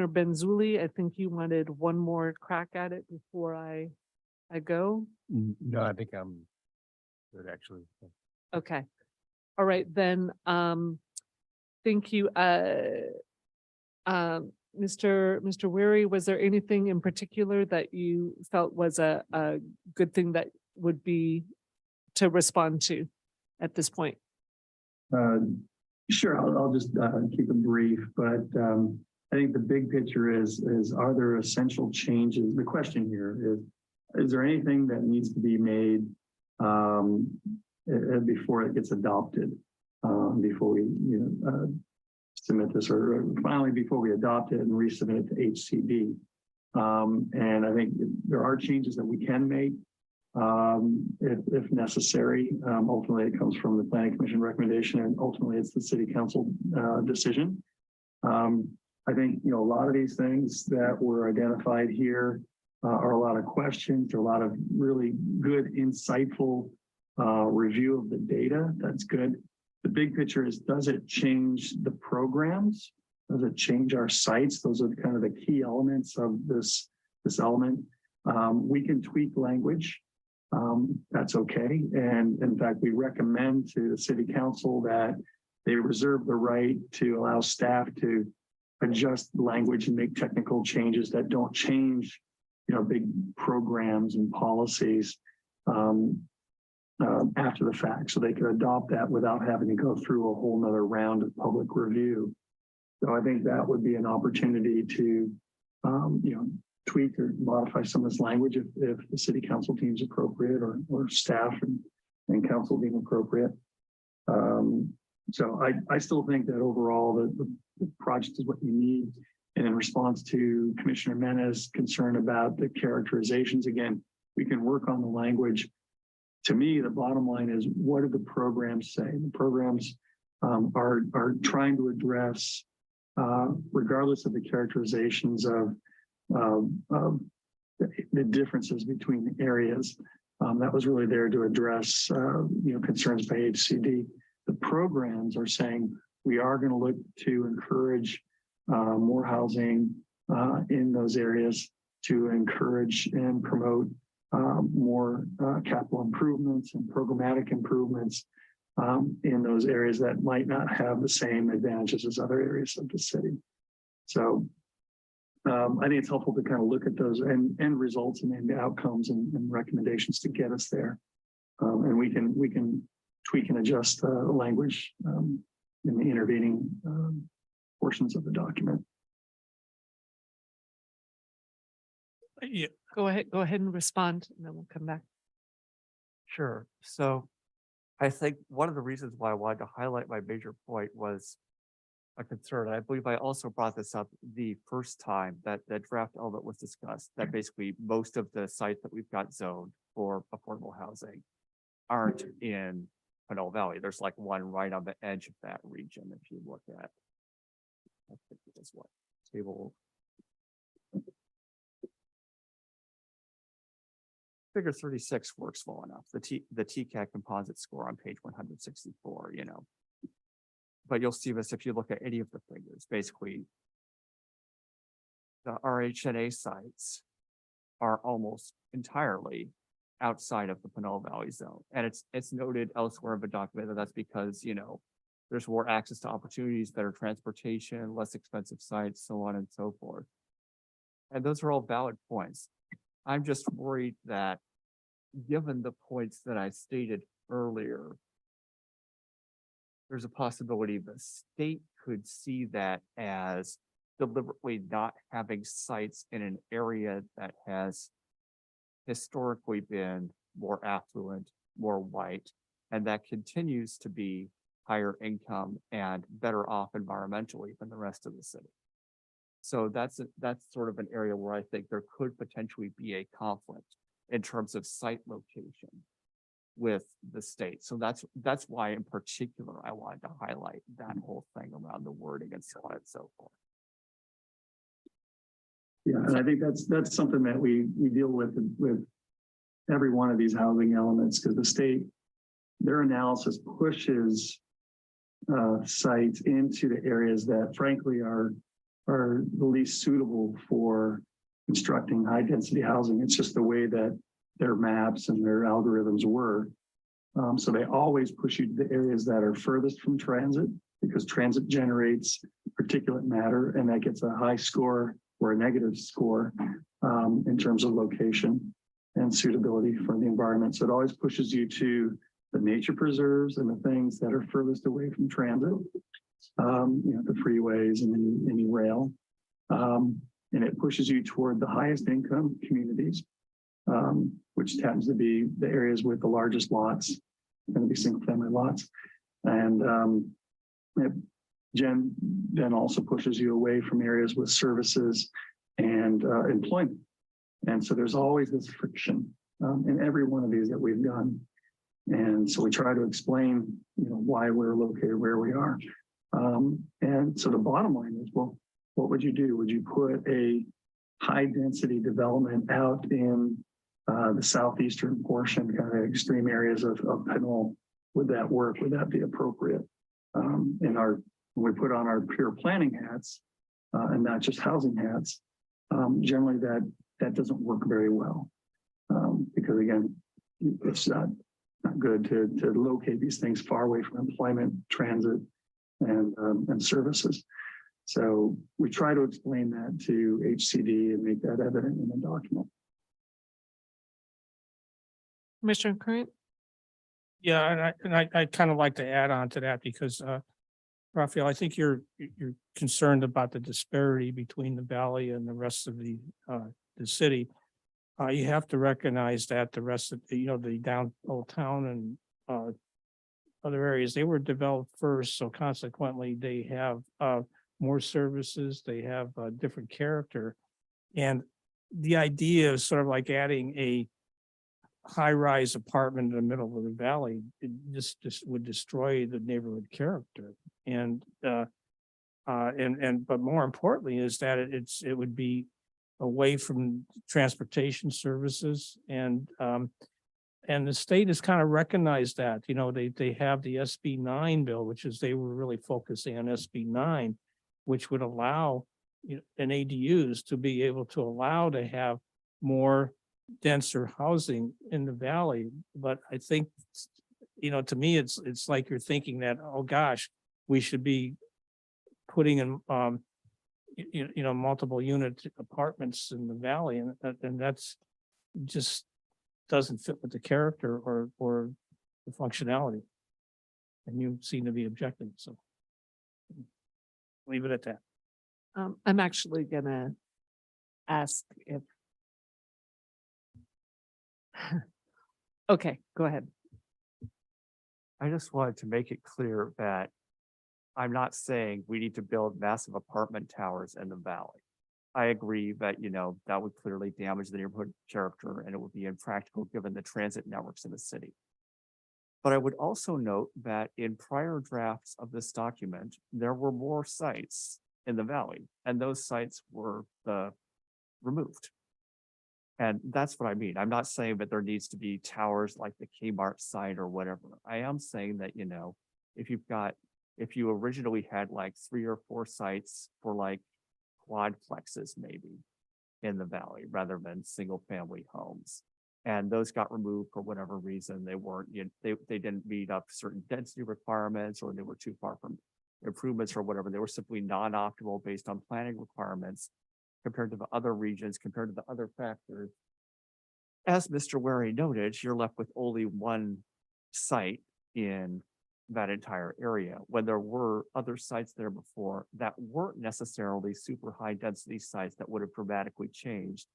Benzuli, I think you wanted one more crack at it before I go. No, I think I'm good, actually. Okay. All right, then, thank you. Mr. Weary, was there anything in particular that you felt was a good thing that would be to respond to at this point? Sure, I'll just keep it brief, but I think the big picture is are there essential changes? The question here is there anything that needs to be made before it gets adopted, before we submit this, or finally before we adopt it and resubmit it to HCD? And I think there are changes that we can make if necessary. Ultimately, it comes from the Planning Commission recommendation, and ultimately it's the City Council decision. I think, a lot of these things that were identified here are a lot of questions, a lot of really good, insightful review of the data. That's good. The big picture is, does it change the programs? Does it change our sites? Those are kind of the key elements of this element. We can tweak language. That's okay. And in fact, we recommend to the City Council that they reserve the right to allow staff to adjust language and make technical changes that don't change, big programs and policies after the fact. So they could adopt that without having to go through a whole nother round of public review. So I think that would be an opportunity to, tweak or modify some of this language if the City Council deems appropriate, or staff and council deem appropriate. So I still think that overall the project is what you need. And in response to Commissioner Menez's concern about the characterizations, again, we can work on the language. To me, the bottom line is, what do the programs say? The programs are trying to address, regardless of the characterizations of the differences between the areas. That was really there to address, concerns by HCD. The programs are saying we are going to look to encourage more housing in those areas, to encourage and promote more capital improvements and programmatic improvements in those areas that might not have the same advantages as other areas of the city. So I think it's helpful to kind of look at those end results and outcomes and recommendations to get us there. And we can tweak and adjust the language in the intervening portions of the document. Yeah. Go ahead and respond, and then we'll come back. Sure. So I think one of the reasons why I wanted to highlight my major point was a concern. I believe I also brought this up the first time that that draft element was discussed, that basically most of the sites that we've got zoned for affordable housing aren't in Pinole Valley. There's like one right on the edge of that region, if you look at. I think it is what, table. Figure 36 works well enough. The TCAT composite score on page 164, you know. But you'll see this if you look at any of the figures, basically. The RHNA sites are almost entirely outside of the Pinole Valley zone. And it's noted elsewhere in the document that that's because, you know, there's more access to opportunities, better transportation, less expensive sites, so on and so forth. And those are all valid points. I'm just worried that given the points that I stated earlier, there's a possibility the state could see that as deliberately not having sites in an area that has historically been more affluent, more white, and that continues to be higher income and better off environmentally than the rest of the city. So that's sort of an area where I think there could potentially be a conflict in terms of site location with the state. So that's why in particular, I wanted to highlight that whole thing around the wording and so on and so forth. Yeah, and I think that's something that we deal with every one of these housing elements, because the state, their analysis pushes sites into the areas that frankly are the least suitable for constructing high density housing. It's just the way that their maps and their algorithms were. So they always push you to the areas that are furthest from transit, because transit generates particulate matter, and that gets a high score or a negative score in terms of location and suitability for the environment. So it always pushes you to the nature preserves and the things that are furthest away from transit, you know, the freeways and any rail. And it pushes you toward the highest income communities, which tends to be the areas with the largest lots, going to be single family lots. And Jen then also pushes you away from areas with services and employment. And so there's always this friction in every one of these that we've done. And so we try to explain, you know, why we're located where we are. And so the bottom line is, well, what would you do? Would you put a high density development out in the southeastern portion, kind of extreme areas of Pinole? Would that work? Would that be appropriate? When we put on our pure planning hats and not just housing hats, generally that doesn't work very well, because again, it's not good to locate these things far away from employment, transit, and services. So we try to explain that to HCD and make that evident in the document. Commissioner Current? Yeah, and I kind of like to add on to that because Raphael, I think you're concerned about the disparity between the valley and the rest of the city. You have to recognize that the rest of the down Old Town and other areas, they were developed first, so consequently they have more services, they have a different character, and the idea is sort of like adding a high-rise apartment in the middle of the valley. It just would destroy the neighborhood character, and but more importantly is that it would be away from transportation services, and the state has kind of recognized that. You know, they have the SB 9 bill, which is they were really focusing on SB 9, which would allow an ADUs to be able to allow to have more denser housing in the valley. But I think, to me, it's like you're thinking that, oh gosh, we should be putting in multiple unit apartments in the valley, and that's just doesn't fit with the character or the functionality. And you seem to be objecting, so leave it at that. I'm actually gonna ask if. Okay, go ahead. I just wanted to make it clear that I'm not saying we need to build massive apartment towers in the valley. I agree that, that would clearly damage the neighborhood character and it would be impractical given the transit networks in the city. But I would also note that in prior drafts of this document, there were more sites in the valley and those sites were removed. And that's what I mean. I'm not saying that there needs to be towers like the Kmart site or whatever. I am saying that, if you originally had like 3 or 4 sites for like quadplexes maybe in the valley rather than single family homes. And those got removed for whatever reason. They weren't, they didn't meet up certain density requirements or they were too far from improvements or whatever. They were simply non-optimal based on planning requirements compared to the other regions, compared to the other factors. As Mr. Wary noted, you're left with only one site in that entire area, when there were other sites there before that weren't necessarily super high density sites that would have dramatically changed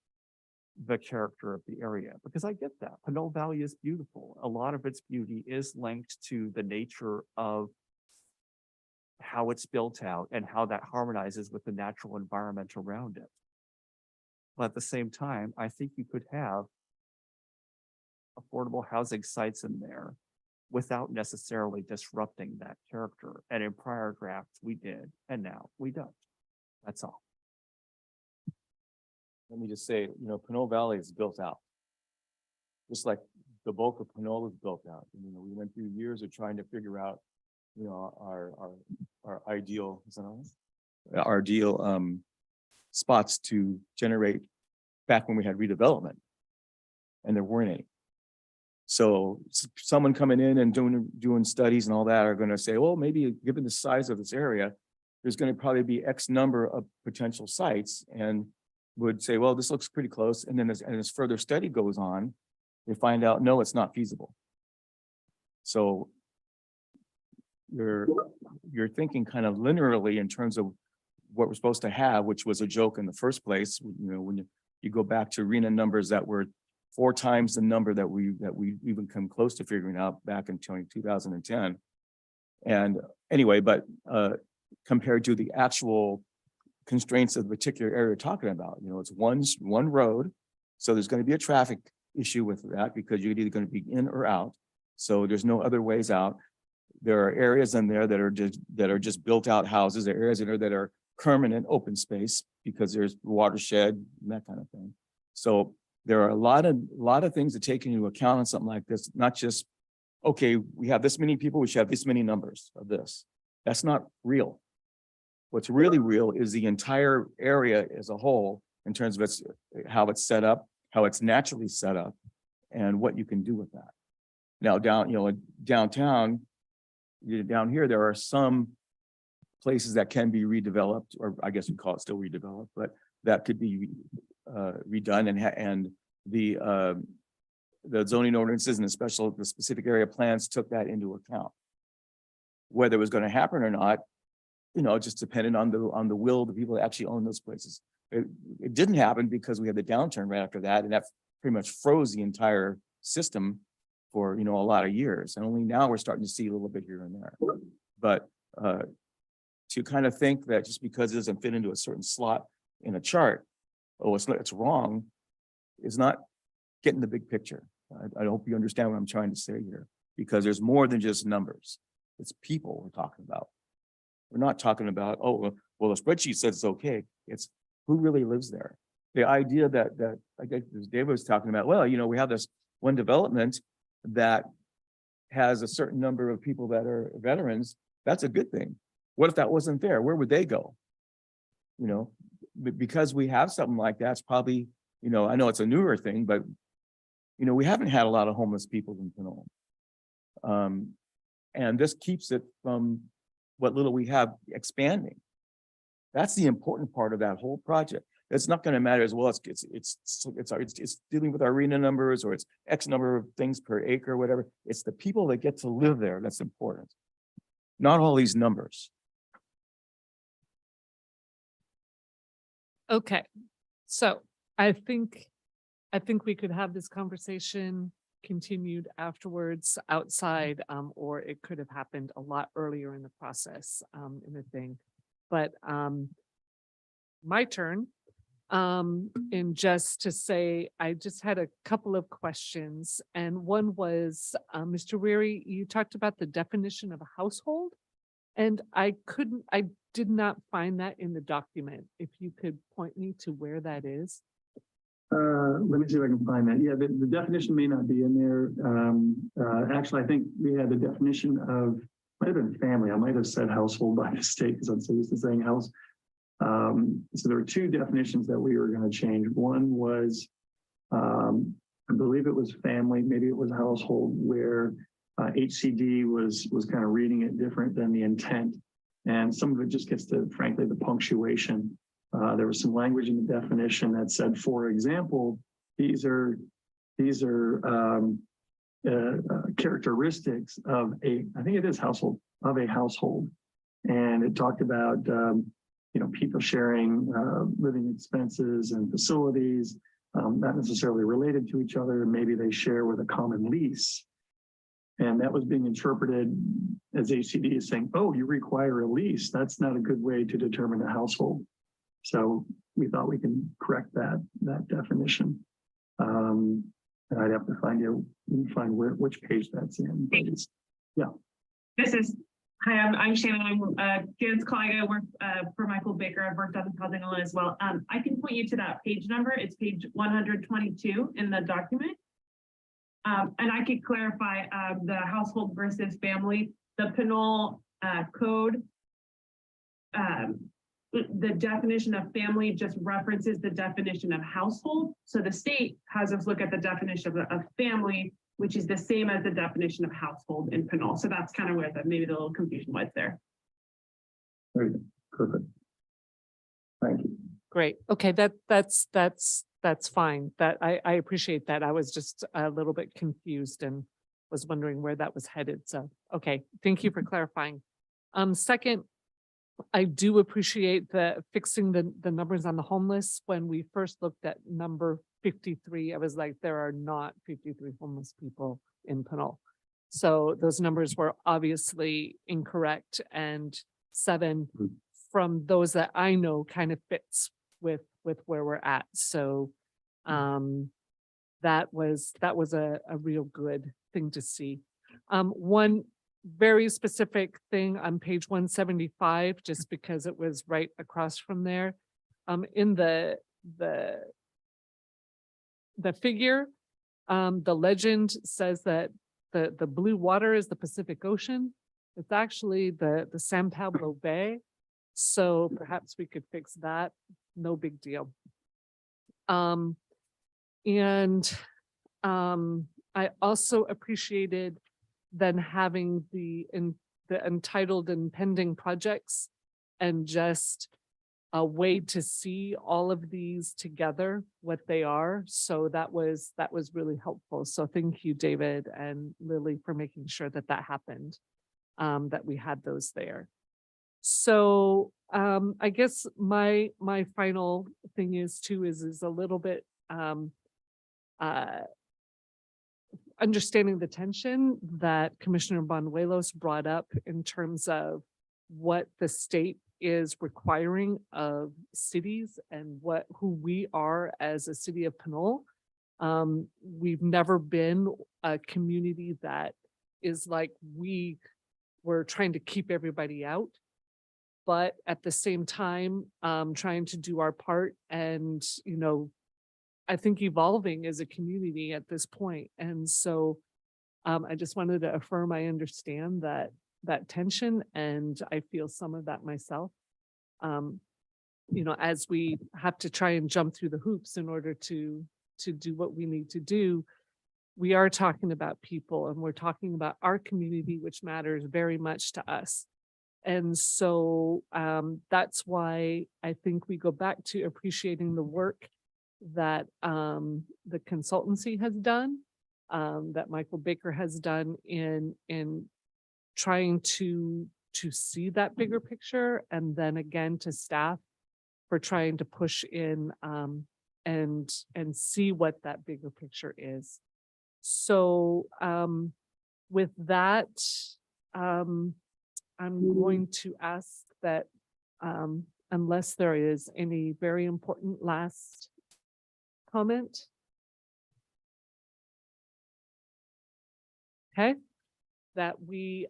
the character of the area. Because I get that. Pinole Valley is beautiful. A lot of its beauty is linked to the nature of how it's built out and how that harmonizes with the natural environment around it. But at the same time, I think you could have affordable housing sites in there without necessarily disrupting that character. And in prior drafts, we did, and now we don't. That's all. Let me just say, Pinole Valley is built out. Just like the bulk of Pinole is built out. We went through years of trying to figure out, our ideal, our ideal spots to generate back when we had redevelopment. And there weren't any. So someone coming in and doing studies and all that are going to say, well, maybe given the size of this area, there's going to probably be X number of potential sites, and would say, well, this looks pretty close. And then as further study goes on, they find out, no, it's not feasible. So you're thinking kind of linearly in terms of what we're supposed to have, which was a joke in the first place. When you go back to RENA numbers that were 4 times the number that we even come close to figuring out back in 2010. And anyway, but compared to the actual constraints of the particular area we're talking about, it's one road. So there's going to be a traffic issue with that because you're either going to be in or out. So there's no other ways out. There are areas in there that are just built out houses. There are areas in there that are permanent open space because there's watershed and that kind of thing. So there are a lot of things to take into account on something like this, not just, okay, we have this many people, we should have this many numbers of this. That's not real. What's really real is the entire area as a whole in terms of how it's set up, how it's naturally set up, and what you can do with that. Now downtown, down here, there are some places that can be redeveloped, or I guess we call it still redeveloped, but that could be redone, and the zoning ordinances and the specific area plans took that into account. Whether it was going to happen or not, just depended on the will of the people that actually own those places. It didn't happen because we had the downturn right after that, and that pretty much froze the entire system for a lot of years. And only now we're starting to see a little bit here and there. But to kind of think that just because it doesn't fit into a certain slot in a chart, it's wrong, is not getting the big picture. I hope you understand what I'm trying to say here, because there's more than just numbers. It's people we're talking about. We're not talking about, oh, well, the spreadsheet says it's okay. It's who really lives there. The idea that I guess David was talking about, well, we have this one development that has a certain number of people that are veterans. That's a good thing. What if that wasn't there? Where would they go? Because we have something like that, it's probably, I know it's a newer thing, but, we haven't had a lot of homeless people in Pinole. And this keeps it from what little we have expanding. That's the important part of that whole project. It's not going to matter as well. It's dealing with our RENA numbers, or it's X number of things per acre, or whatever. It's the people that get to live there that's important, not all these numbers. Okay, so I think we could have this conversation continued afterwards outside, or it could have happened a lot earlier in the process, in the thing. But, my turn. And just to say, I just had a couple of questions, and one was, Mr. Weary, you talked about the definition of a household. And I did not find that in the document. If you could point me to where that is. Let me see if I can find that. Yeah, the definition may not be in there. Actually, I think we had the definition of, might have been family. I might have said household by mistake because I'm so used to saying house. So there were two definitions that we were going to change. One was, I believe it was family, maybe it was household, where HCD was kind of reading it different than the intent. And some of it just gets to, frankly, the punctuation. There was some language in the definition that said, for example, these are characteristics of I think it is household, of a household. And it talked about, people sharing living expenses and facilities, not necessarily related to each other. Maybe they share with a common lease. And that was being interpreted as HCD is saying, oh, you require a lease. That's not a good way to determine a household. So we thought we can correct that definition. And I'd have to find which page that's in. But it's, yeah. Hi, I'm Shannon. I'm Jan's colleague. I work for Michael Baker. I've worked on the housing law as well. I can point you to that page number. It's page 122 in the document. And I could clarify the household versus family. The Pinole code, the definition of family just references the definition of household. So the state has us look at the definition of family, which is the same as the definition of household in Pinole. So that's kind of where maybe the little confusion was there. Very good. Perfect. Thank you. Great. Okay, that's fine. That I appreciate that. I was just a little bit confused and was wondering where that was headed. So, okay, thank you for clarifying. Second, I do appreciate the fixing the numbers on the homeless. When we first looked at number 53, I was like, there are not 53 homeless people in Pinole. So those numbers were obviously incorrect, and 7 from those that I know kind of fits with where we're at. So that was a real good thing to see. One very specific thing on page 175, just because it was right across from there. In the figure, the legend says that the blue water is the Pacific Ocean. It's actually the San Pablo Bay. So perhaps we could fix that. No big deal. I also appreciated then having the entitled and pending projects, and just a way to see all of these together, what they are. So that was really helpful. So thank you, David and Lily, for making sure that happened, that we had those there. So I guess my final thing is a little bit understanding the tension that Commissioner Banuelos brought up in terms of what the state is requiring of cities and who we are as a city of Pinole. We've never been a community that is like we were trying to keep everybody out, but at the same time, trying to do our part and, I think evolving as a community at this point. And so I just wanted to affirm I understand that tension, and I feel some of that myself. As we have to try and jump through the hoops in order to do what we need to do, we are talking about people, and we're talking about our community, which matters very much to us. And so that's why I think we go back to appreciating the work that the consultancy has done, that Michael Baker has done in trying to see that bigger picture, and then again to staff for trying to push in and see what that bigger picture is. So with that, I'm going to ask that unless there is any very important last comment. Okay, that we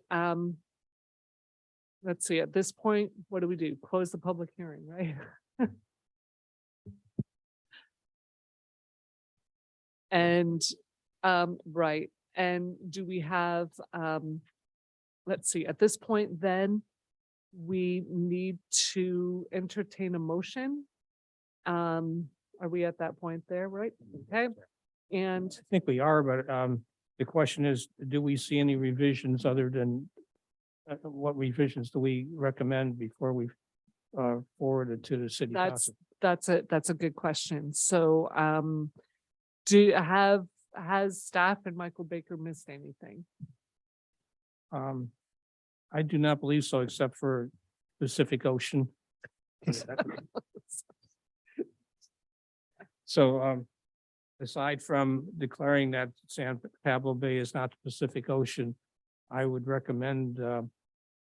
let's see, at this point, what do we do? Close the public hearing, right? And right, and do we have let's see, at this point then we need to entertain a motion. Are we at that point there, right? Okay. And I think we are, but the question is, do we see any revisions other than what revisions do we recommend before we forward it to the city council? that's a good question. So has staff and Michael Baker missed anything? I do not believe so, except for Pacific Ocean. So aside from declaring that San Pablo Bay is not the Pacific Ocean, I would recommend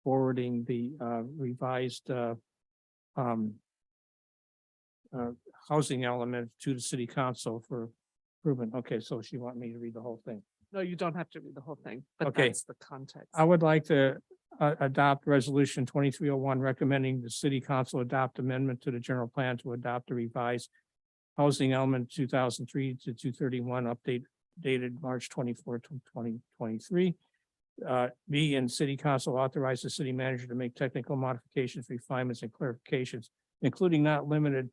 forwarding the revised housing element to the city council for improvement. Okay, so she want me to read the whole thing. No, you don't have to read the whole thing, but Okay. that's the context. I would like to adopt resolution 2301, recommending the city council adopt amendment to the general plan to adopt a revised housing element 2003 to 231 update dated March 24, 2023. B, and city council authorize the city manager to make technical modifications, refinements, and clarifications, including not limited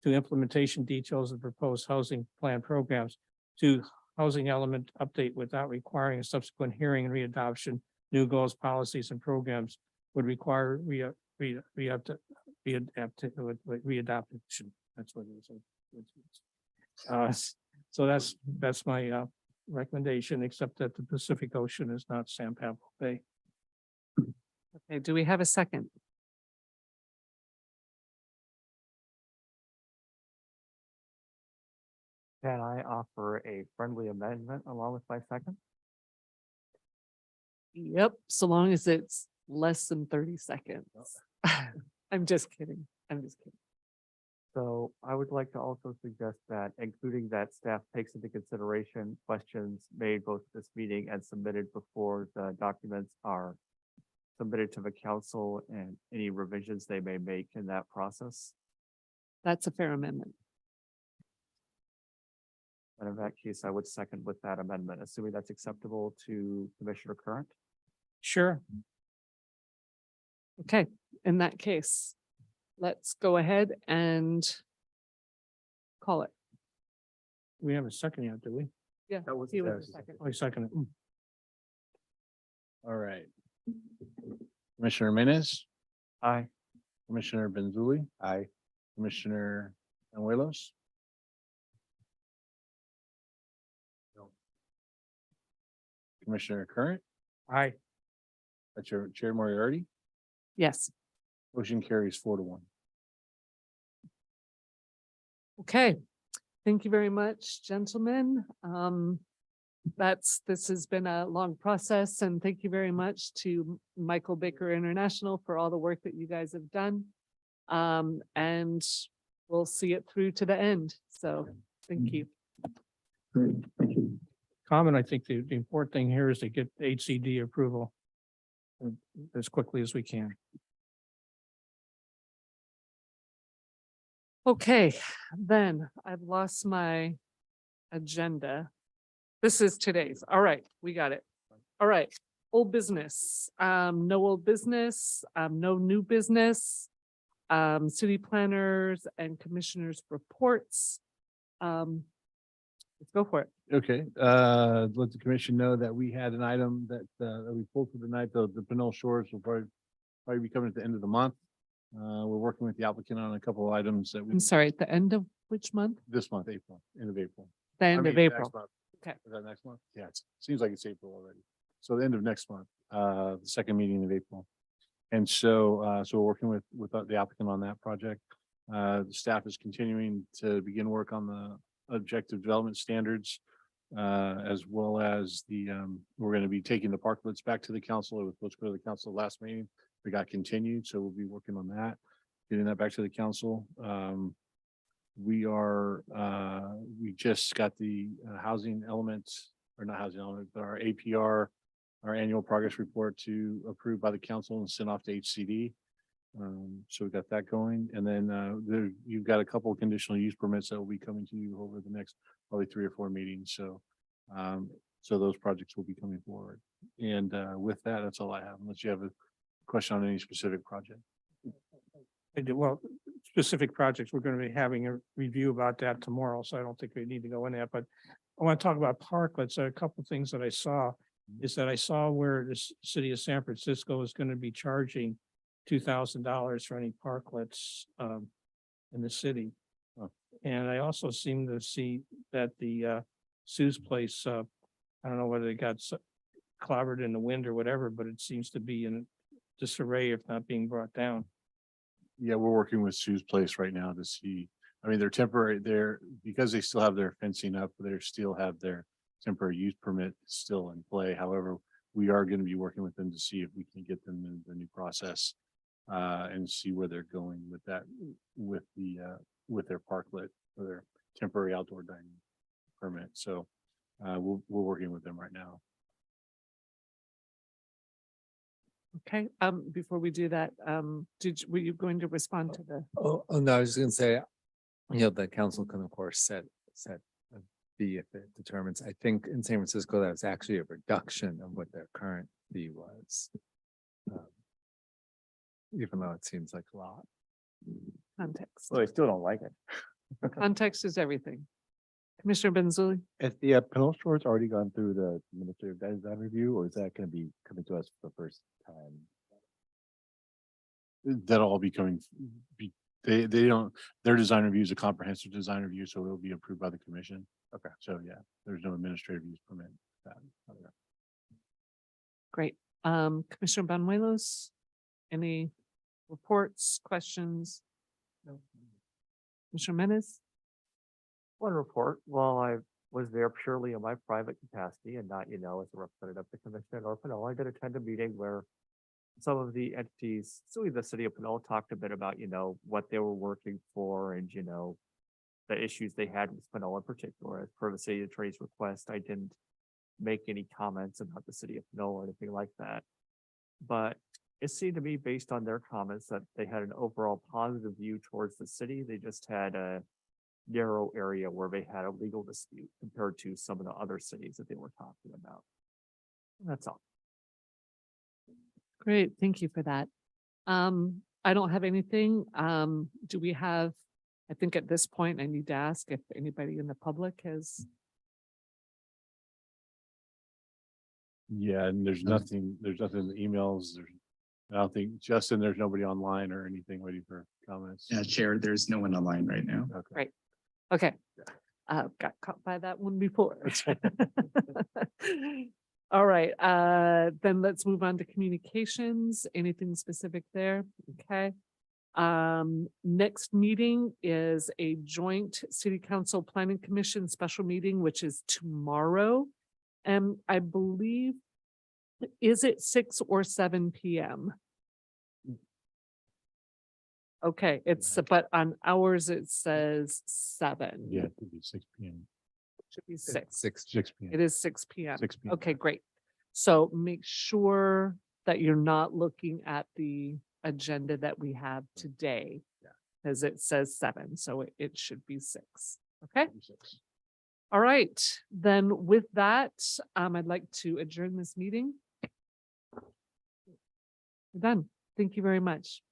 to implementation details of proposed housing plan programs, to housing element update without requiring a subsequent hearing and readoption. New goals, policies, and programs would require readoption. That's what it is. So that's my recommendation, except that the Pacific Ocean is not San Pablo Bay. Okay, do we have a second? Can I offer a friendly amendment along with my second? Yep, so long as it's less than 30 seconds. I'm just kidding. I'm just kidding. So I would like to also suggest that including that staff takes into consideration questions made both this meeting and submitted before the documents are submitted to the council and any revisions they may make in that process. That's a fair amendment. And in that case, I would second with that amendment, assuming that's acceptable to Commissioner Current. Sure. Okay, in that case, let's go ahead and call it. We have a second yet, do we? Yeah, That was- he was that the was- second. Oh, second. All right. Commissioner Menes, Aye. Commissioner Benzuli, Aye. Commissioner Anuelos. Commissioner Current, Aye. that's your Chair Moriarty. Yes. Motion carries 4-1. Okay, thank you very much, gentlemen. This has been a long process, and thank you very much to Michael Baker International for all the work that you guys have done. And we'll see it through to the end. So thank you. Great, thank you. Comment, I think the important thing here is to get HCD approval as quickly as we can. Okay, then I've lost my agenda. This is today's. All right, we got it. All right, old business, no old business, no new business. City planners and commissioners reports. Let's go for it. Okay, let the commission know that we had an item that we pulled for tonight, the Pinole Shores will probably be coming at the end of the month. We're working with the applicant on a couple of items that we, I'm sorry, at the end of which month? this month, April, end of April. The I end of mean, next April. month. Okay. Is that next month? Yeah, it seems like it's April already. So the end of next month, the second meeting of April. And so, so we're working with the applicant on that project. The staff is continuing to begin work on the objective development standards as well as we're going to be taking the parklets back to the council. It was supposed to go to the council last meeting. We got continued, so we'll be working on that, getting that back to the council. We just got the housing elements, or not housing element, but our APR, our annual progress report to approve by the council and send off to HCD. So we got that going. And then you've got a couple of conditional use permits that will be coming to you over the next probably 3 or 4 meetings. So those projects will be coming forward. And with that, that's all I have, unless you have a question on any specific project. Well, specific projects, we're going to be having a review about that tomorrow, so I don't think we need to go in that, but I want to talk about parklets. A couple of things that I saw is that I saw where the city of San Francisco is going to be charging $2,000 for any parklets in the city. Oh. And I also seem to see that the Sue's place, I don't know whether it got clobbered in the wind or whatever, but it seems to be in disarray if not being brought down. Yeah, we're working with Sue's place right now to see. I mean, they're temporary, because they still have their fencing up, they still have their temporary use permit still in play. However, we are going to be working with them to see if we can get them in the new process and see where they're going with that, with their parklet or their temporary outdoor dining permit. So we're working with them right now. Okay, before we do that, were you going to respond to the? Oh, no, I was just gonna say, the council can of course set a fee if it determines. I think in San Francisco, that was actually a reduction of what their current fee was. Even though it seems like a lot. Context. Well, they still don't like it. Context is everything. Commissioner Benzuli? Has the Pinole Store's already gone through the administrative design review, or is that going to be coming to us for the first time? That'll all be coming. They don't. Their design review is a comprehensive design review, so it'll be approved by the commission. Okay. So yeah, there's no administrative use permit. Great. Commissioner Banuelos? Any reports, questions? No. Commissioner Menace? One report, while I was there purely in my private capacity and not, as a representative of the commission or Pinole, I did attend a meeting where some of the entities, so the city of Pinole talked a bit about, what they were working for and, the issues they had with Pinole in particular. As per the city attorney's request, I didn't make any comments about the city of Pinole or anything like that. But it seemed to me, based on their comments, that they had an overall positive view towards the city. They just had a narrow area where they had a legal dispute compared to some of the other cities that they were talking about. And that's all. Great, thank you for that. I don't have anything. Do we have, I think at this point, I need to ask if anybody in the public has. Yeah, and there's nothing in the emails. I don't think, Justin, there's nobody online or anything waiting for comments. Chair, there's no one online right now. Okay. Right. Okay. Got caught by that one before. All right, then let's move on to communications. Anything specific there? Okay. Next meeting is a joint city council planning commission special meeting, which is tomorrow. And I believe, is it 6 or 7 p.m.? Okay, but on ours, it says 7. Yeah, it could be 6 p.m. Should be 6. 6 p.m. It is 6 p.m. 6 p.m. Okay, great. So make sure that you're not looking at the agenda that we have today. Yeah. Because it says 7, so it should be 6. Okay. All right, then with that, I'd like to adjourn this meeting. We're done. Thank you very much.